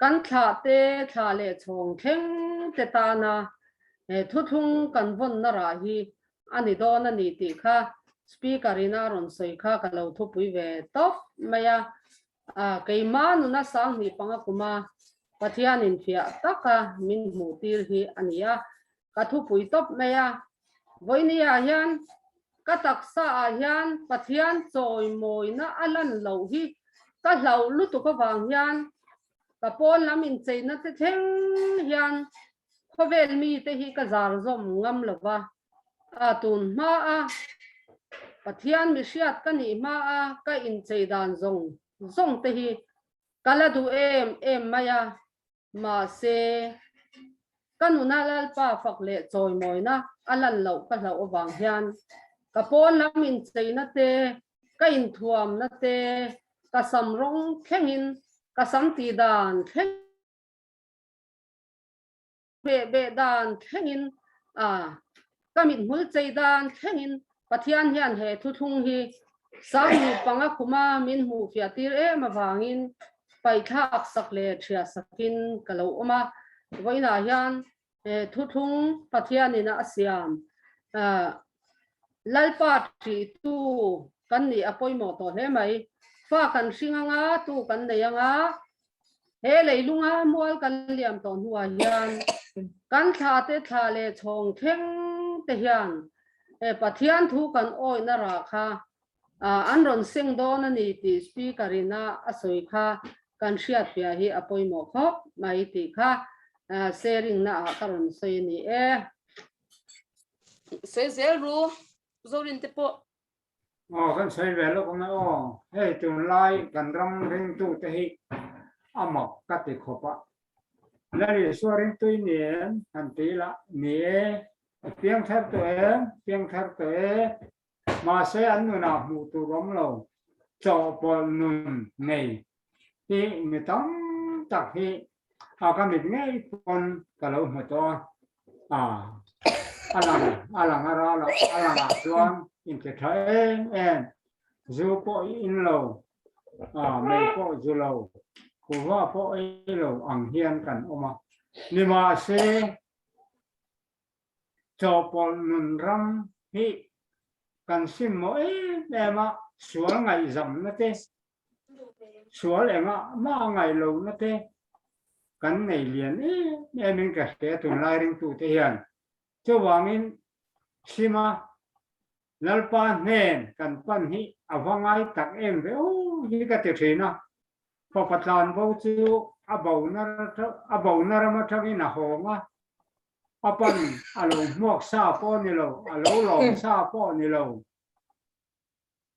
kan tha te tha le chong theng te ta na thu thung kan von na ra hi ani do na ni ti kha speaker ina ron soi kha ka lo thu pui ve to maya keima nu na sang ni panga kuma pathian in fia taka min mu tir hi ania ka thu pui top meya voinia hian ka taksa hian pathian choi moi na alan lo hi ka hlau lu tu ka wang hian ka pon lamin cheina te theng hian khovel mi te hi ka zar zom ngam lova a tun ma a pathian mi hriat ka ni ma a ka in cheidan zong te hi kala du em maya ma se kanuna lalpa fakle choi moi na alan lo ka hlau awang hian ka pon lamin cheina te ka in thuam na te ka samrong thengin ka samti dan theng be dan thengin ka min hul cheidan thengin pathian hian he thu thung hi sami panga khuma min hu fiatir ma wangin pai thak sakle thria sakin kalo oma voina hian thu thung pathian ina asiam lalpa tri tu kan ni apoimo to he mai fa kan singanga tu kan neyanga he leilunga mual kan liam ton huwa hian kan tha te tha le chong theng te hian pathian thu kan oi na ra kha an ron sing don ani ti speakerina asoi kha kan hriat pia hi apoimo khop mai ti kha sharing na karon sei ni se zel ru zorin te po kan sei ve lo kong hei tun lai kan ram ring tu te hi amok ka ti khopa lari sorin tu nien an ti la ni piang thar to ma se an nu na mu tu rom lo cho pol nun nei hi mi tam tak hi ka mi ngai pon ka lo mo to alang chuan in ke thae en zu po in lo mei po zu lo ku wa po i lo ang hian kan oma ni ma se cho pol nun ram hi kan sim mo ma sual ngai zam na te sual enga ma ngai lo na te kan nei lian min ka te tu lai ring tu te hian cho wangin sima lalpa nen kan pan hi awangai tak em ve hi ka te thina po patlan bo chu abau na rama thangi na honga apan alo mok sa po ni lo alo long sa po ni lo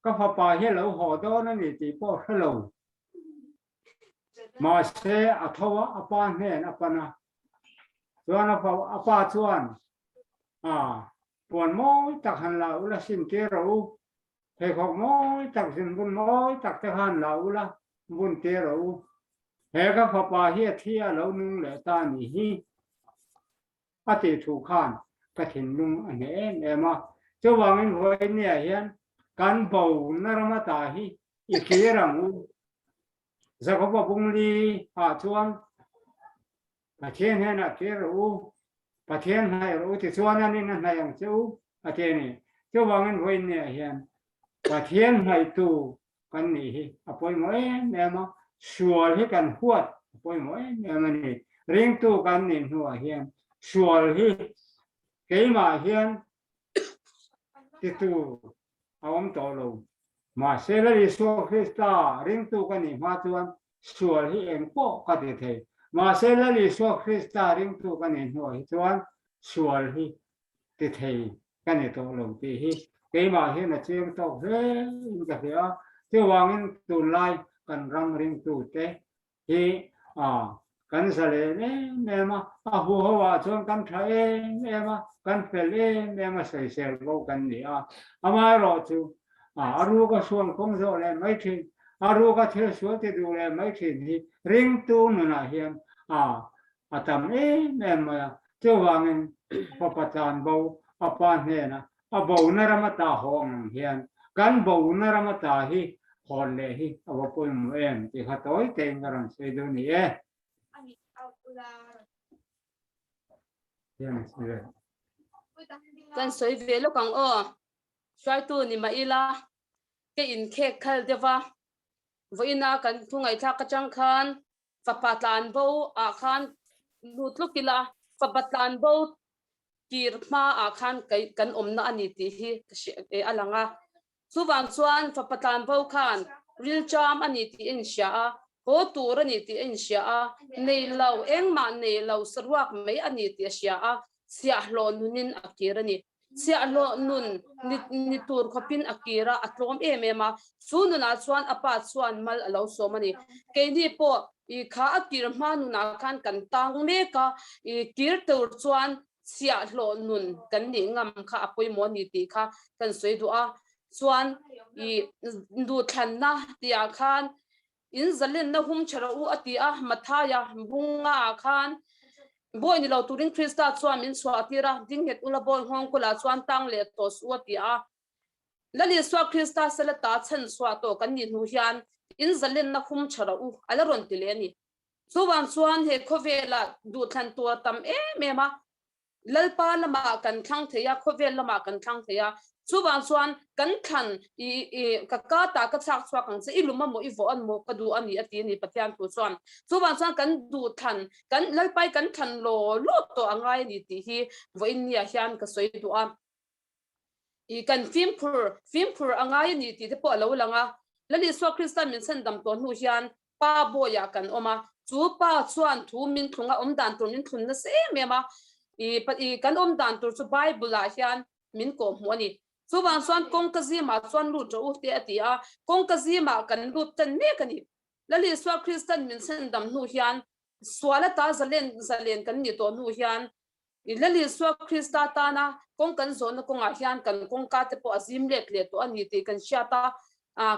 ka fa pa hi lo ho do na ni ti po hello ma se athawa apa nen apana chuan apa chuan buồn mối tắc hàn lão là xin kia rồi thầy học mối tắc xin buồn mối tắc thế hàn lão là buồn kia rồi thầy các học bà hiết thia lão nung lệ ta nỉ hi tì thủ khan cái thìn nung anh em mà cho vàng anh hồi nè hiền cán bầu nó ra ta hi ý kia rằng giờ có bà bung đi chuan thiên hay là kia rồi pathian hai ro ti chuan an in na yang chu ateni chu wangin hoin ne hian pathian hai tu kan ni hi apoi moi ne ma sual hi kan huat apoi moi ne ma ni ring tu kan ni huwa hian sual hi keima hian ti tu awam to lo ma se la ri so Krista ring tu kan ni ma chuan sual hi em po ka ti the mà sẽ là lý do Krista ring tu cái này nói chuan sual hi thì thầy cái này tôi lòng thì hi cái mà hi là chuyện tôi thế cái gì á chứ hoàng tu lai cần răng ring tu thế hi cần sẽ lên mà hùa hoa chuan cần thấy mà cần phải lên mà sẽ vô cần gì mà rồi chú ru cái xuân không rồi lên mấy thì ru cái thiếu xuân thì đủ lên mấy thì ring tu nữa hiền atam mà cho vàng papatan bầu apan he na bầu na ramata hong hiền kan bầu na ramata hi hon le hi avapoi mu em ti hatoi te ngaran se do ni kan soi ve lo kang sai tu ni ma ila ke in khe khal dewa voina kan thungai tha ka chang khan fa patlan bo a khan lutlukila fa patlan bo kir ma a khan kan omna ani ti hi alanga chuwang chuan fa patan bo khan ril cham ani ti in sha a ho tur ani ti in sha a nei lo engma nei lo sarwak mai ani ti sha a sia hlo nunin akirani sia lo nun ni tur khopin akira atlom emema sununa chuan apa chuan mal alo somani keini po I kha akir manu na khan kan tang meka I kir tur chuan sia hlo nun kan ni ngam kha apoi mo ni ti kha kan soi du a chuan I du than na tia khan in zalin na hum chara u ati a mathaya bunga khan boy ni lo turin krista chuan min swatira ding het ula boy hong kula chuan tang le to su ati a lali swa krista sala ta chan swa to kan ni nu hian in zalin na hum chara u ala ron ti le ni chuwang chuan he khovela du than to tam mema lalpa lama kan thang theya khovel lama kan thang theya chuwang chuan kan khan I ka ta ka chak chwa kan che iluma mo I vo an mo ka du ani ati ni pathian tu chuan chuwang chuan kan du than kan lalpai kan than lo to angai ni ti hi voin nia hian ka soi du a I kan fimpur angai ni ti te po lo langa lali swa kristan min san dam to nu hian pa boya kan oma chu pa chuan thu min thunga om dan tur min thun na se mema I kan om dan tur chu bible a hian min ko hmoni chuwang chuan kong ka zima chuan lu to u te atia kong ka zima kan lu tan me kani lali swa kristan min san dam nu hian swala ta zalen kan ni to nu hian I lali swa krista ta na kong kan zon na kong a hian kan kong ka te po azim lek le to ani te kan siata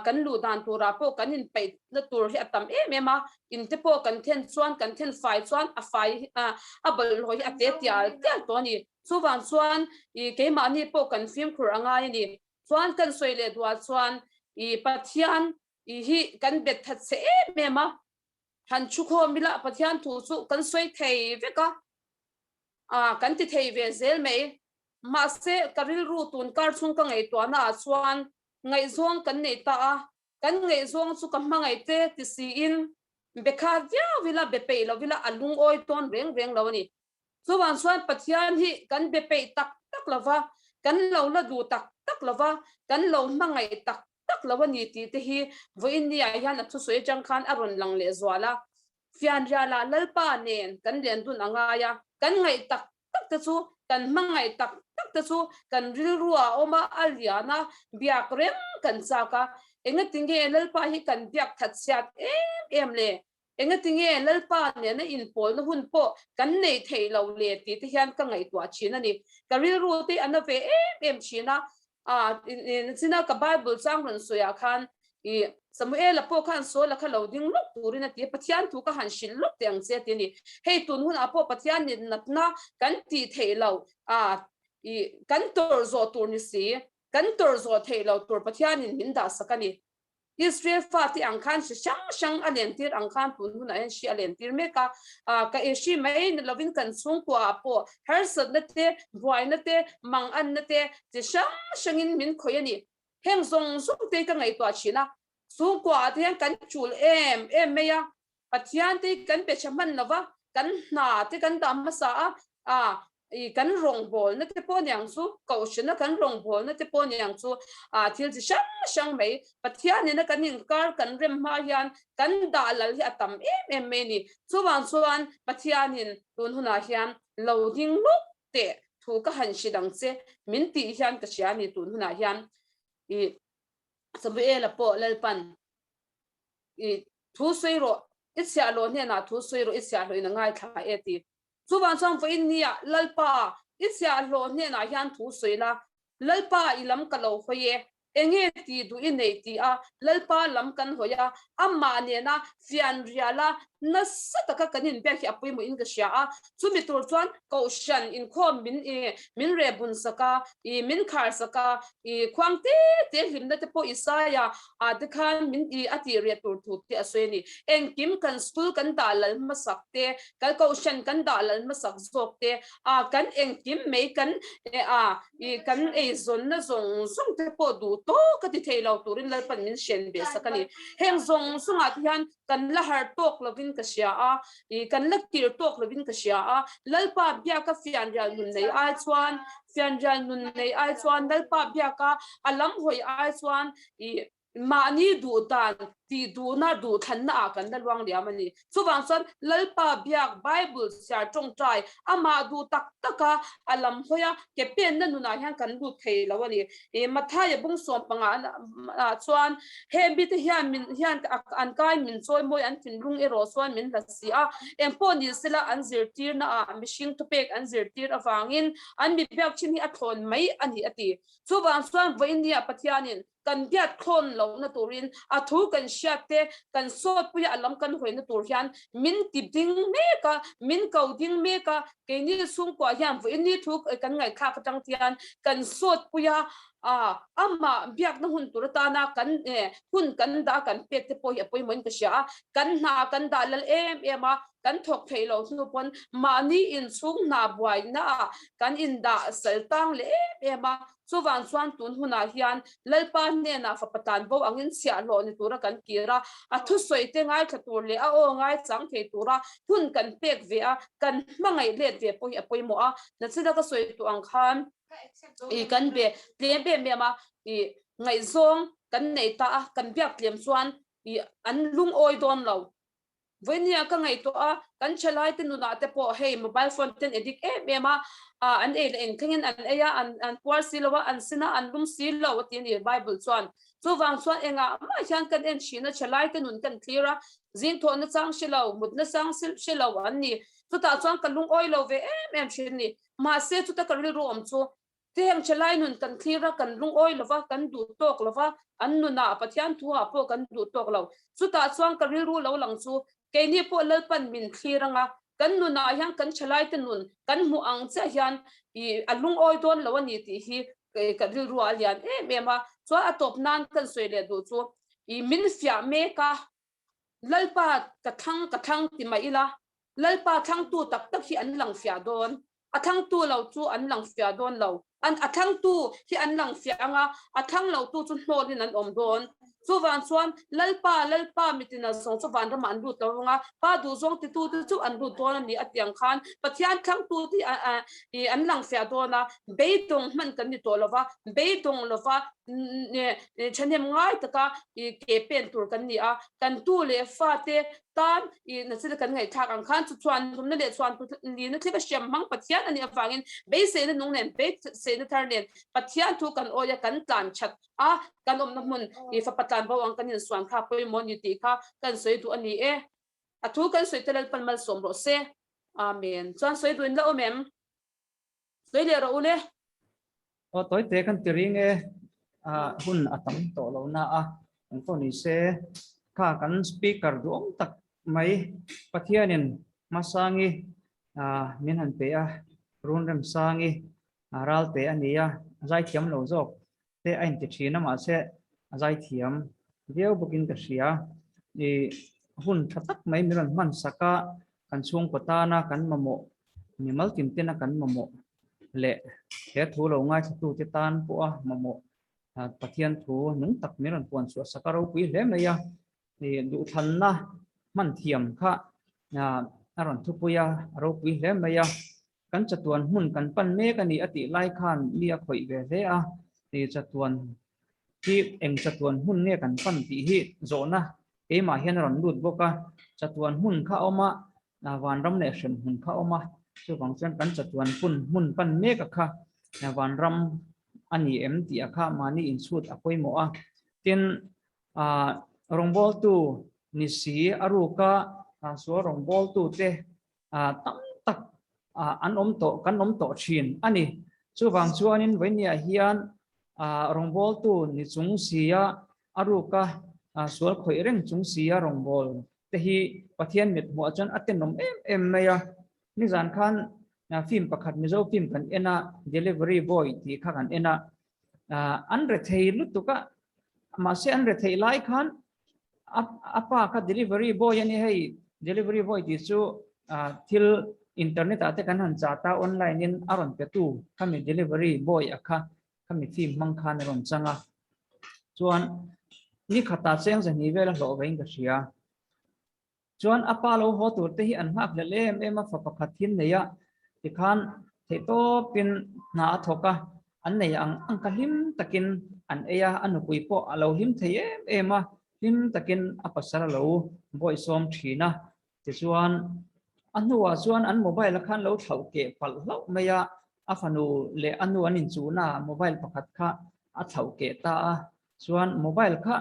kan lu dan tura po kan in pe na tur hi atam mema in te po kan ten chuan kan ten fai chuan a fai abal hoi ate tia to ni chuwang chuan I keima ni po kan film khur angai ni chuan kan soile dwa chuan I pathian I hi kan bet that se mema han chu kho mila pathian thu chu kan soi thei veka kan ti thei ve zel mei ma se karil ru tun kar chung ka ngai to na chuan ngai zong kan nei ta kan ngai zong chu ka mangai te ti si in bekha dia vila bepe lo vila alung oi ton reng lo ni chuwang chuan pathian hi kan bepe tak lova kan lo la du tak lova kan lo mangai tak lova ni ti te hi voin ni ai han thu soi chang khan aron lang le zwala fian ja la lalpa nen kan len dun anga ya kan ngai tak te chu kan mangai tak te chu kan ril ruwa oma aliana biak rem kan chaka enga tinge lalpa hi kan biak that siat em le enga tinge lalpa ne na in pol na hun po kan nei thei lo le ti te hian ka ngai tua china ni ka ril ru te anave em china in sina ka bible chang ran soya khan I Samuel apo khan so la khalo ding lok turina ti pathian tu ka han shil lok teng che ti ni hei tun hun apo pathian ni natna kan ti theilo I kan tor zo tur ni si kan tor zo theilo tur pathian ni min da sakani Israel fa ti ang khan shi shang alentir ang khan tun hun an shi alentir meka ka e shi mai ni lovin kan sung ko apo hersat na te boy na te mang an na te ti shangin min khoyani heng zong zong te ka ngai to china su kwa te kan chul em meya pathian te kan pe chaman lova kan na te kan dam masa I kan rong bol na te po nyang su ko shina kan rong bol na te po nyang su thil ji shang mai pathian ne kan in kar kan rem ma hian kan da lal hi atam em me ni chuwang chuan pathian in tun huna hian loading luk te thu ka han shidang che min ti hian ka sia ni tun huna hian I Samuel apo lalpan I thu soiro itsia lo ne na thu soiro itsia lo ina ngai tha eti chuwang chang vo in nia lalpa itsia lo ne na hian thu soila lalpa ilam ka lo hoye enge ti du in nei ti lalpa lam kan hoya amma ne na fian riala na sataka kanin be hi apui mo in ka sia chumi tur chuan kaushan INKHAWM min rebun saka I min khar saka I khwangte te himna te po isaya adkhan min I ati re tur thu te asweni engkim kan school kan dalal masakte kal kaushan kan dalal masak zokte kan engkim mei kan I kan e zon na zong te po du to ka ti thei lo turin lalpan min shen be sakani heng zong sunga hian kan la har tok lovin ka sia a I kan la tir tok lovin ka sia a lalpa bia ka fian ral nun nei ai chuan fian ral nun nei ai chuan lalpa bia ka alam hoi ai chuan I mani du tan ti du na du than na kan da luang liam ani chuwang chuan lalpa biak bible sia tong trai ama du tak taka alam hoya ke pen na nuna hian kan du thei lo ani e mathai bung som panga chuan he bit hian min hian an kai min choi moi an tin rung e ro chuan min la si a empo ni sila an zir tir na a mishing to pek an zir tir awangin an mi biak chin hi a thon mai ani ati chuwang chuan voinia pathianin kan biat khon lo na turin a thu kan shiate kan sot puya alam kan hoi na tur hian min tip ding meka min kau ding meka ke ni sung kwa hian vo ni thuk kan ngai kha ka tang tian kan sot puya ama biak na hun tur ta na kan hun kan da kan pek te poi apoi mon ka sha kan na kan da lal ema kan thok thei lo su pon mani in sung na buai na kan in da sal tang le ema chuwang chuan tun huna hian lalpa ne na fa patan bo angin sia lo ni tura kan kira a thu soi te ngai khatur le a o ngai chang thei tura hun kan pek ve a kan mangai let ve poi mo a na chida ka soi tu ang khan I kan be tle be me ma I ngai zong kan nei ta kan biak tlem chuan I an lung oi don lo voinia ka ngai to a kan chalai te nu na te po hey mobile phone ten edik me ma an en thingin an eya an por silowa an sina an lum silo tin I bible chuan chuwang chuan enga ma hian kan en china chalai te nun kan cleara zin tho na chang shilo mut na sang shilo an ni chu ta chuan kan lung oi lo ve em shin ni ma se chu ta kan ri rom chu te hem chalai nun kan cleara kan lung oi lova kan du tok lova an nu na pathian thu a po kan du tok lo chu ta chuan kan ri ru lo lang chu ke ni po lalpan min clearanga kan nu na hian kan chalai te nun kan mu ang cha hian I alung oi don lo ani ti hi ka ri ru alian ma chu atop nan kan soi le du chu I min fia me ka lalpa ka thang ti mai ila lalpa thang tu tak tak hi an lang fia don athang tu lo chu an lang fia don lo an athang tu hi an lang fia anga athang lo tu chu hno din an om don chuwang chuan lalpa mitina song chuwan ram an lut longa pa du zong ti tu chu an lut don ani atiang khan pathian thang tu ti an lang fia dona beitong man kan ni to lova beitong lova ne chanem ngai taka ke pen tur kan ni a kan tu le fa te tan na sila kan ngai thak ang khan chu chuan dum na le chuan tu ni na thika siam mang pathian ani awangin be se na nong nen be se na thar nen pathian thu kan oya kan tlan chat kan om na mun fa patan bo ang kanin swan kha poi mon ni ti kha kan soi tu ani a thu kan soi telal pan mal som ro se amen chuan soi duin la omem soi le ro ule o toy te kan tiring hun atam to lo na ang to ni se kha kan speaker duom tak mai pathianin masangi min han pe Runremsangi ral te ania zai thiam lo jok te ain ti thina ma se zai thiam deu bukin ka sia ni hun thatak mai miran man saka kan chung patana kan mamo nimal tim tena kan mamo le he thu lo ngai tu ti tan pu mamo pathian thu nung tak miran puan su sakaro pui le meya ni du than na man thiam kha aron thu puya ro pui le meya kan chatuan hun kan pan me kan ni ati lai khan mi a khoi ve le ti chatuan ki eng chatuan hun ne kan pan ti hi zona e ma hian ron lut boka chatuan hun kha oma wan ram ne shen hun kha oma chu bang chen kan chatuan hun pan me ka kha wan ram ani em ti akha mani in suit apoi mo tin rongbol tu ni si aruka so rongbol tu te tam tak an kan om to chin ani chuwang chuanin venia hian rongbol tu ni chung sia aruka sual khoi reng chung sia rongbol te hi pathian mit mo chan atenom em meya ni zan khan film pakhat mizo film kan ena delivery boy ti kha kan ena an re thei lutuka ma se an re thei lai khan apa ka delivery boy ani hei delivery boy ti chu thil internet ate kan han chata online in aron PETU kami delivery boy akha kami film mang khan ron changa chuan ni khata cheng za ni vela lo vein ka ria chuan apa lo ho tur te hi an hak le lem em a fa pakhat hin neya ti khan the to pin na thoka an nei ang ka him takin an eya anu pui po alo him the em a him takin apasara lo boi som thina ti chuan anuwa chuan an mobile khan lo thau ke pal lo meya afanu le anu anin chuna mobile pakhat kha a thau ke ta chuan mobile kha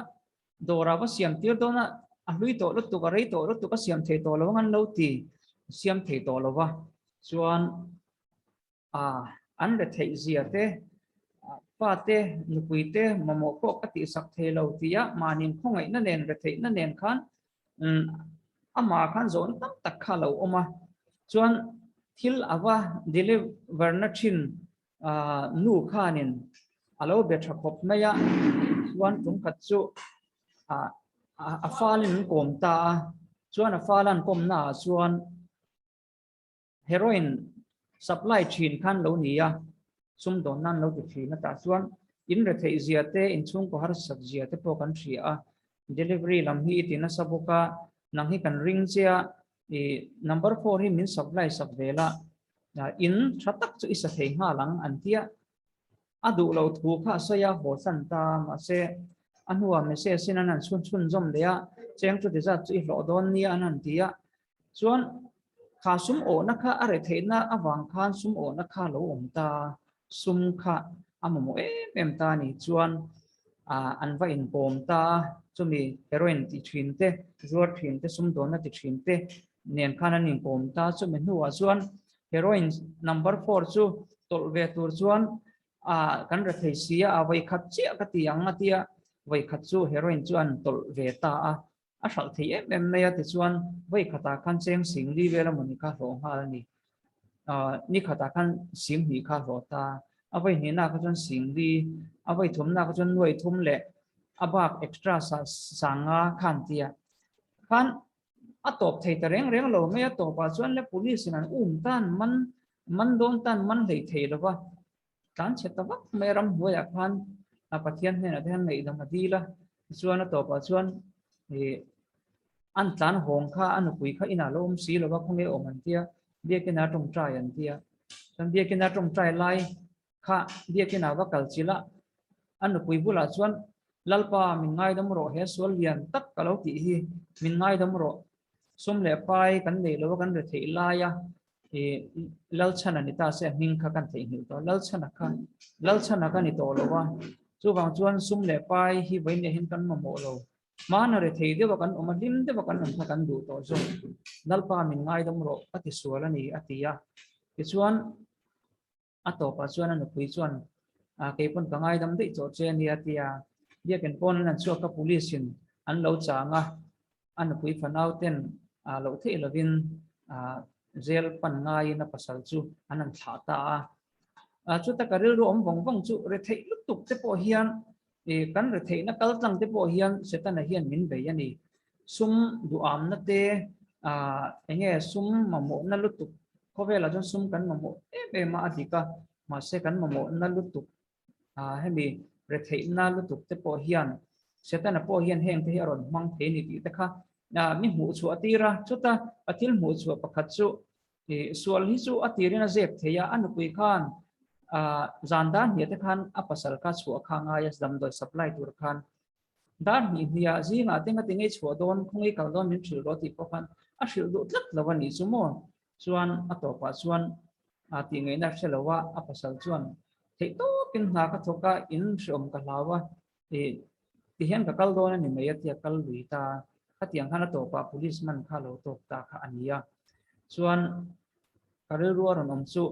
dora wa siam tir dona a hlui to lut tu ka rei to lut tu ka siam the to lo ngan lo ti siam the to lo wa chuan an le thei zia te pa te nupui te mamo ko ka ti sak the lo tia manin khongai na nen re thei na nen khan ama khan zon tak tak kha lo oma chuan thil awa deliver na thin nu khanin alo be tha khop maya chuan tum khat chu a falin kom ta chuan a falan kom na chuan heroin supply chain khan lo nia sum don nan lo ti thina ta chuan in re thei zia te in chung ko har sak zia te po kan thria delivery lam hi tina sabuka nang hi kan ring chia number 4 hi min supply sak vela in thatak chu isa thei nga lang an tia adu lo thu kha soya ho san ta ma se anua me se sinan chun chun zom leya cheng chu deza chu lo don ni anan tia chuan kha sum o na kha are theina awang khan sum o na kha lo om ta sum kha amamo em ta ni chuan an va in bom ta chumi heroin ti thin te zuar thin te sum don na ti thin te nen khan an in bom ta chumi nuwa chuan heroin number 4 chu tol ve tur chuan kan ra thei sia vai khat che ka ti ang atia vai khat chu heroin chuan tol ve ta a hral thei em meya ti chuan vai khata khan cheng sing li vela moni ka ho ha ni ni khata khan sim hi kha ho ta avai ni na ka chuan sing li avai thum na ka chuan nuai thum le abak extra sanga khan tia khan atop thei ta reng reng lo meya to pa chuan le police nan tan man don tan man lei thei lo wa tan cheta wa meram hoya khan apathian ne na den nei dam adila chuan to pa chuan an tlan hong kha an pui kha ina lom si lo wa khonge oman tia biakina tong trai an tia tan biakina tong trai lai kha biakina wa kalchila an pui bula chuan lalpa min ngai dam ro he sol lian tak kalo ti hi min ngai dam ro som le pai kan nei lo kan re thei la ya lal chana ni ta se ning kha kan thei hi to lal chana ka ni to lo wa chu wang chuan sum le pai hi vai ne hin kan mo lo mana re thei de bakan omadim de bakan an kan du to so lalpa min ngai dam ro ati suala ni atia ti chuan atopa chuan an pui chuan ke pon ka ngai dam de cho chen ni atia dia ken pon an chu ka police in an lo changa an pui fanau ten lo thei lovin zel pan ngai na pasal chu anan thla ta chu ta karil ro om bong chu re thei lutuk te po hian kan re thei na kal tlang te po hian setana hian min be yani sum du am na te enge sum mamo na lutuk khovela jon sum kan mamo e ma adika ma se kan mamo na lutuk hemi re thei na lutuk te po hian setana po hian heng te ron mang the ni ti ta kha mi mu chu atira chuta atil mu chu pakhat chu sual hi chu atirina zep theya an pui khan zandan hi te khan apasal ka chu khanga yas dam doi supply tur khan dan hi hiya ji na tenga tinge chu don khongi kal don min thil ro ti po khan a thil do tlat lawani chu mo chuan atopa chuan ti ngai na thelawa apasal chuan thei to pin na ka thoka in shom ka lawa ti hian ka kal don ani mai atia kal lui ta atiang khana to pa policeman kha lo tok ta kha ania chuan karil ruar nom chu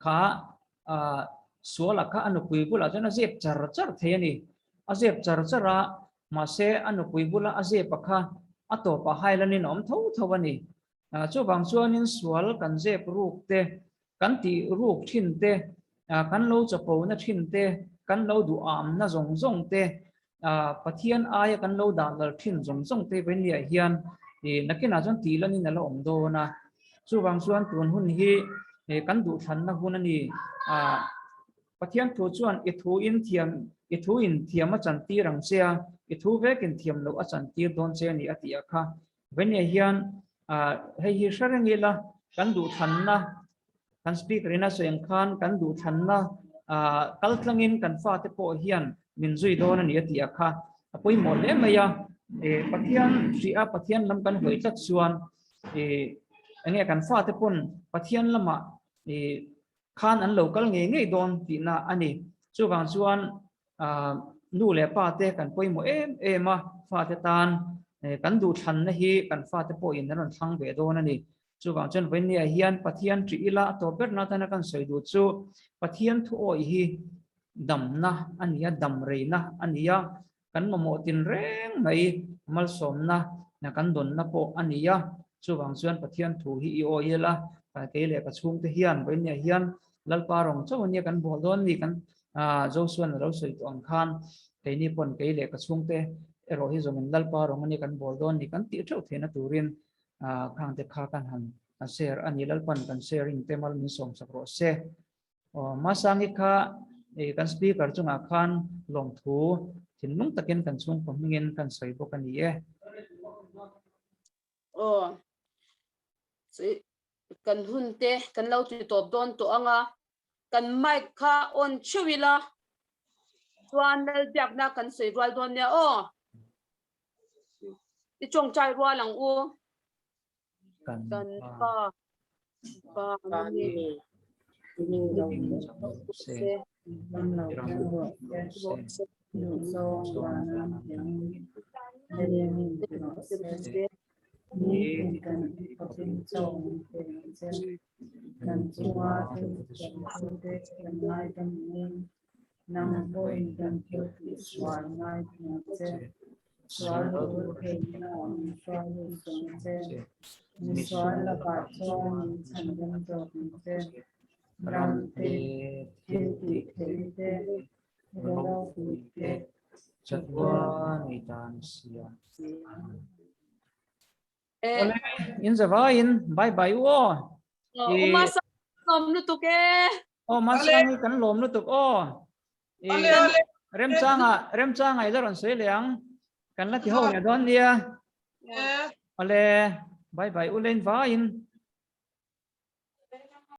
kha suala kha anu pui bula chana zep char theani a zep chara ma se anu pui bula a zep kha ato pa hailani nom thawani chu bang chuanin sual kan zep ruk te kan ti ruk thin te kan lo chapo na thin te kan lo du am na zong te pathian aya kan lo da lal thin zong te ben lia hian nakina jon ti lani na lo om do na chu bang chuan tun hun hi kan du than na hun ani pathian thu chuan i thu in thiam a chan ti rang sia i thu vekin thiam lo a chan ti don che ni atia kha venia hian hei hi sarangila kan du thanna kan speaker ina soeng khan kan du thanna kaltlangin kan fa te po hian min zui don ani atia kha apoi mo le maya pathian ria pathian lam kan hoi tak chuan enge kan fa te pun pathian lama khan an local nge don ti na ani chuwang chuan nu le pa te kan poi mo ema fa te tan kan du than na hi kan fa te po in ron thang ve don ani chuwang chuan venia hian pathian tri ila to ber na ta na kan soi du chu pathian thu oi hi dam na ania dam reina ania kan mo tin reng mai mal som na kan don na po ania chuwang chuan pathian thu hi i oila ka ke le ka chung te hian venia hian lalpa rong chaw nia kan bol don ni kan zo suan ro soi tong khan ke ni pon ke le ka chung te ero hi zong lalpa rong ani kan bol don ni kan ti thau thena turin khang te kha kan han share ani lalpan kan sharing temal min som sakro se masangi kha kan speaker chunga khan long thu thin nung takin kan chung pomingin kan soi bok ani kan hun te kan lo ti top don to anga kan mic kha on chewila chuan nal biak na kan soi rwal don ne ti chong chai rwa lang u kan pa ni ni lo se in zavain bye bye umasa nom nu tu ke masangi kan lom nu tuk remchanga idaron sei leang kan la ti ho ya don dia ale bye bye ulen vain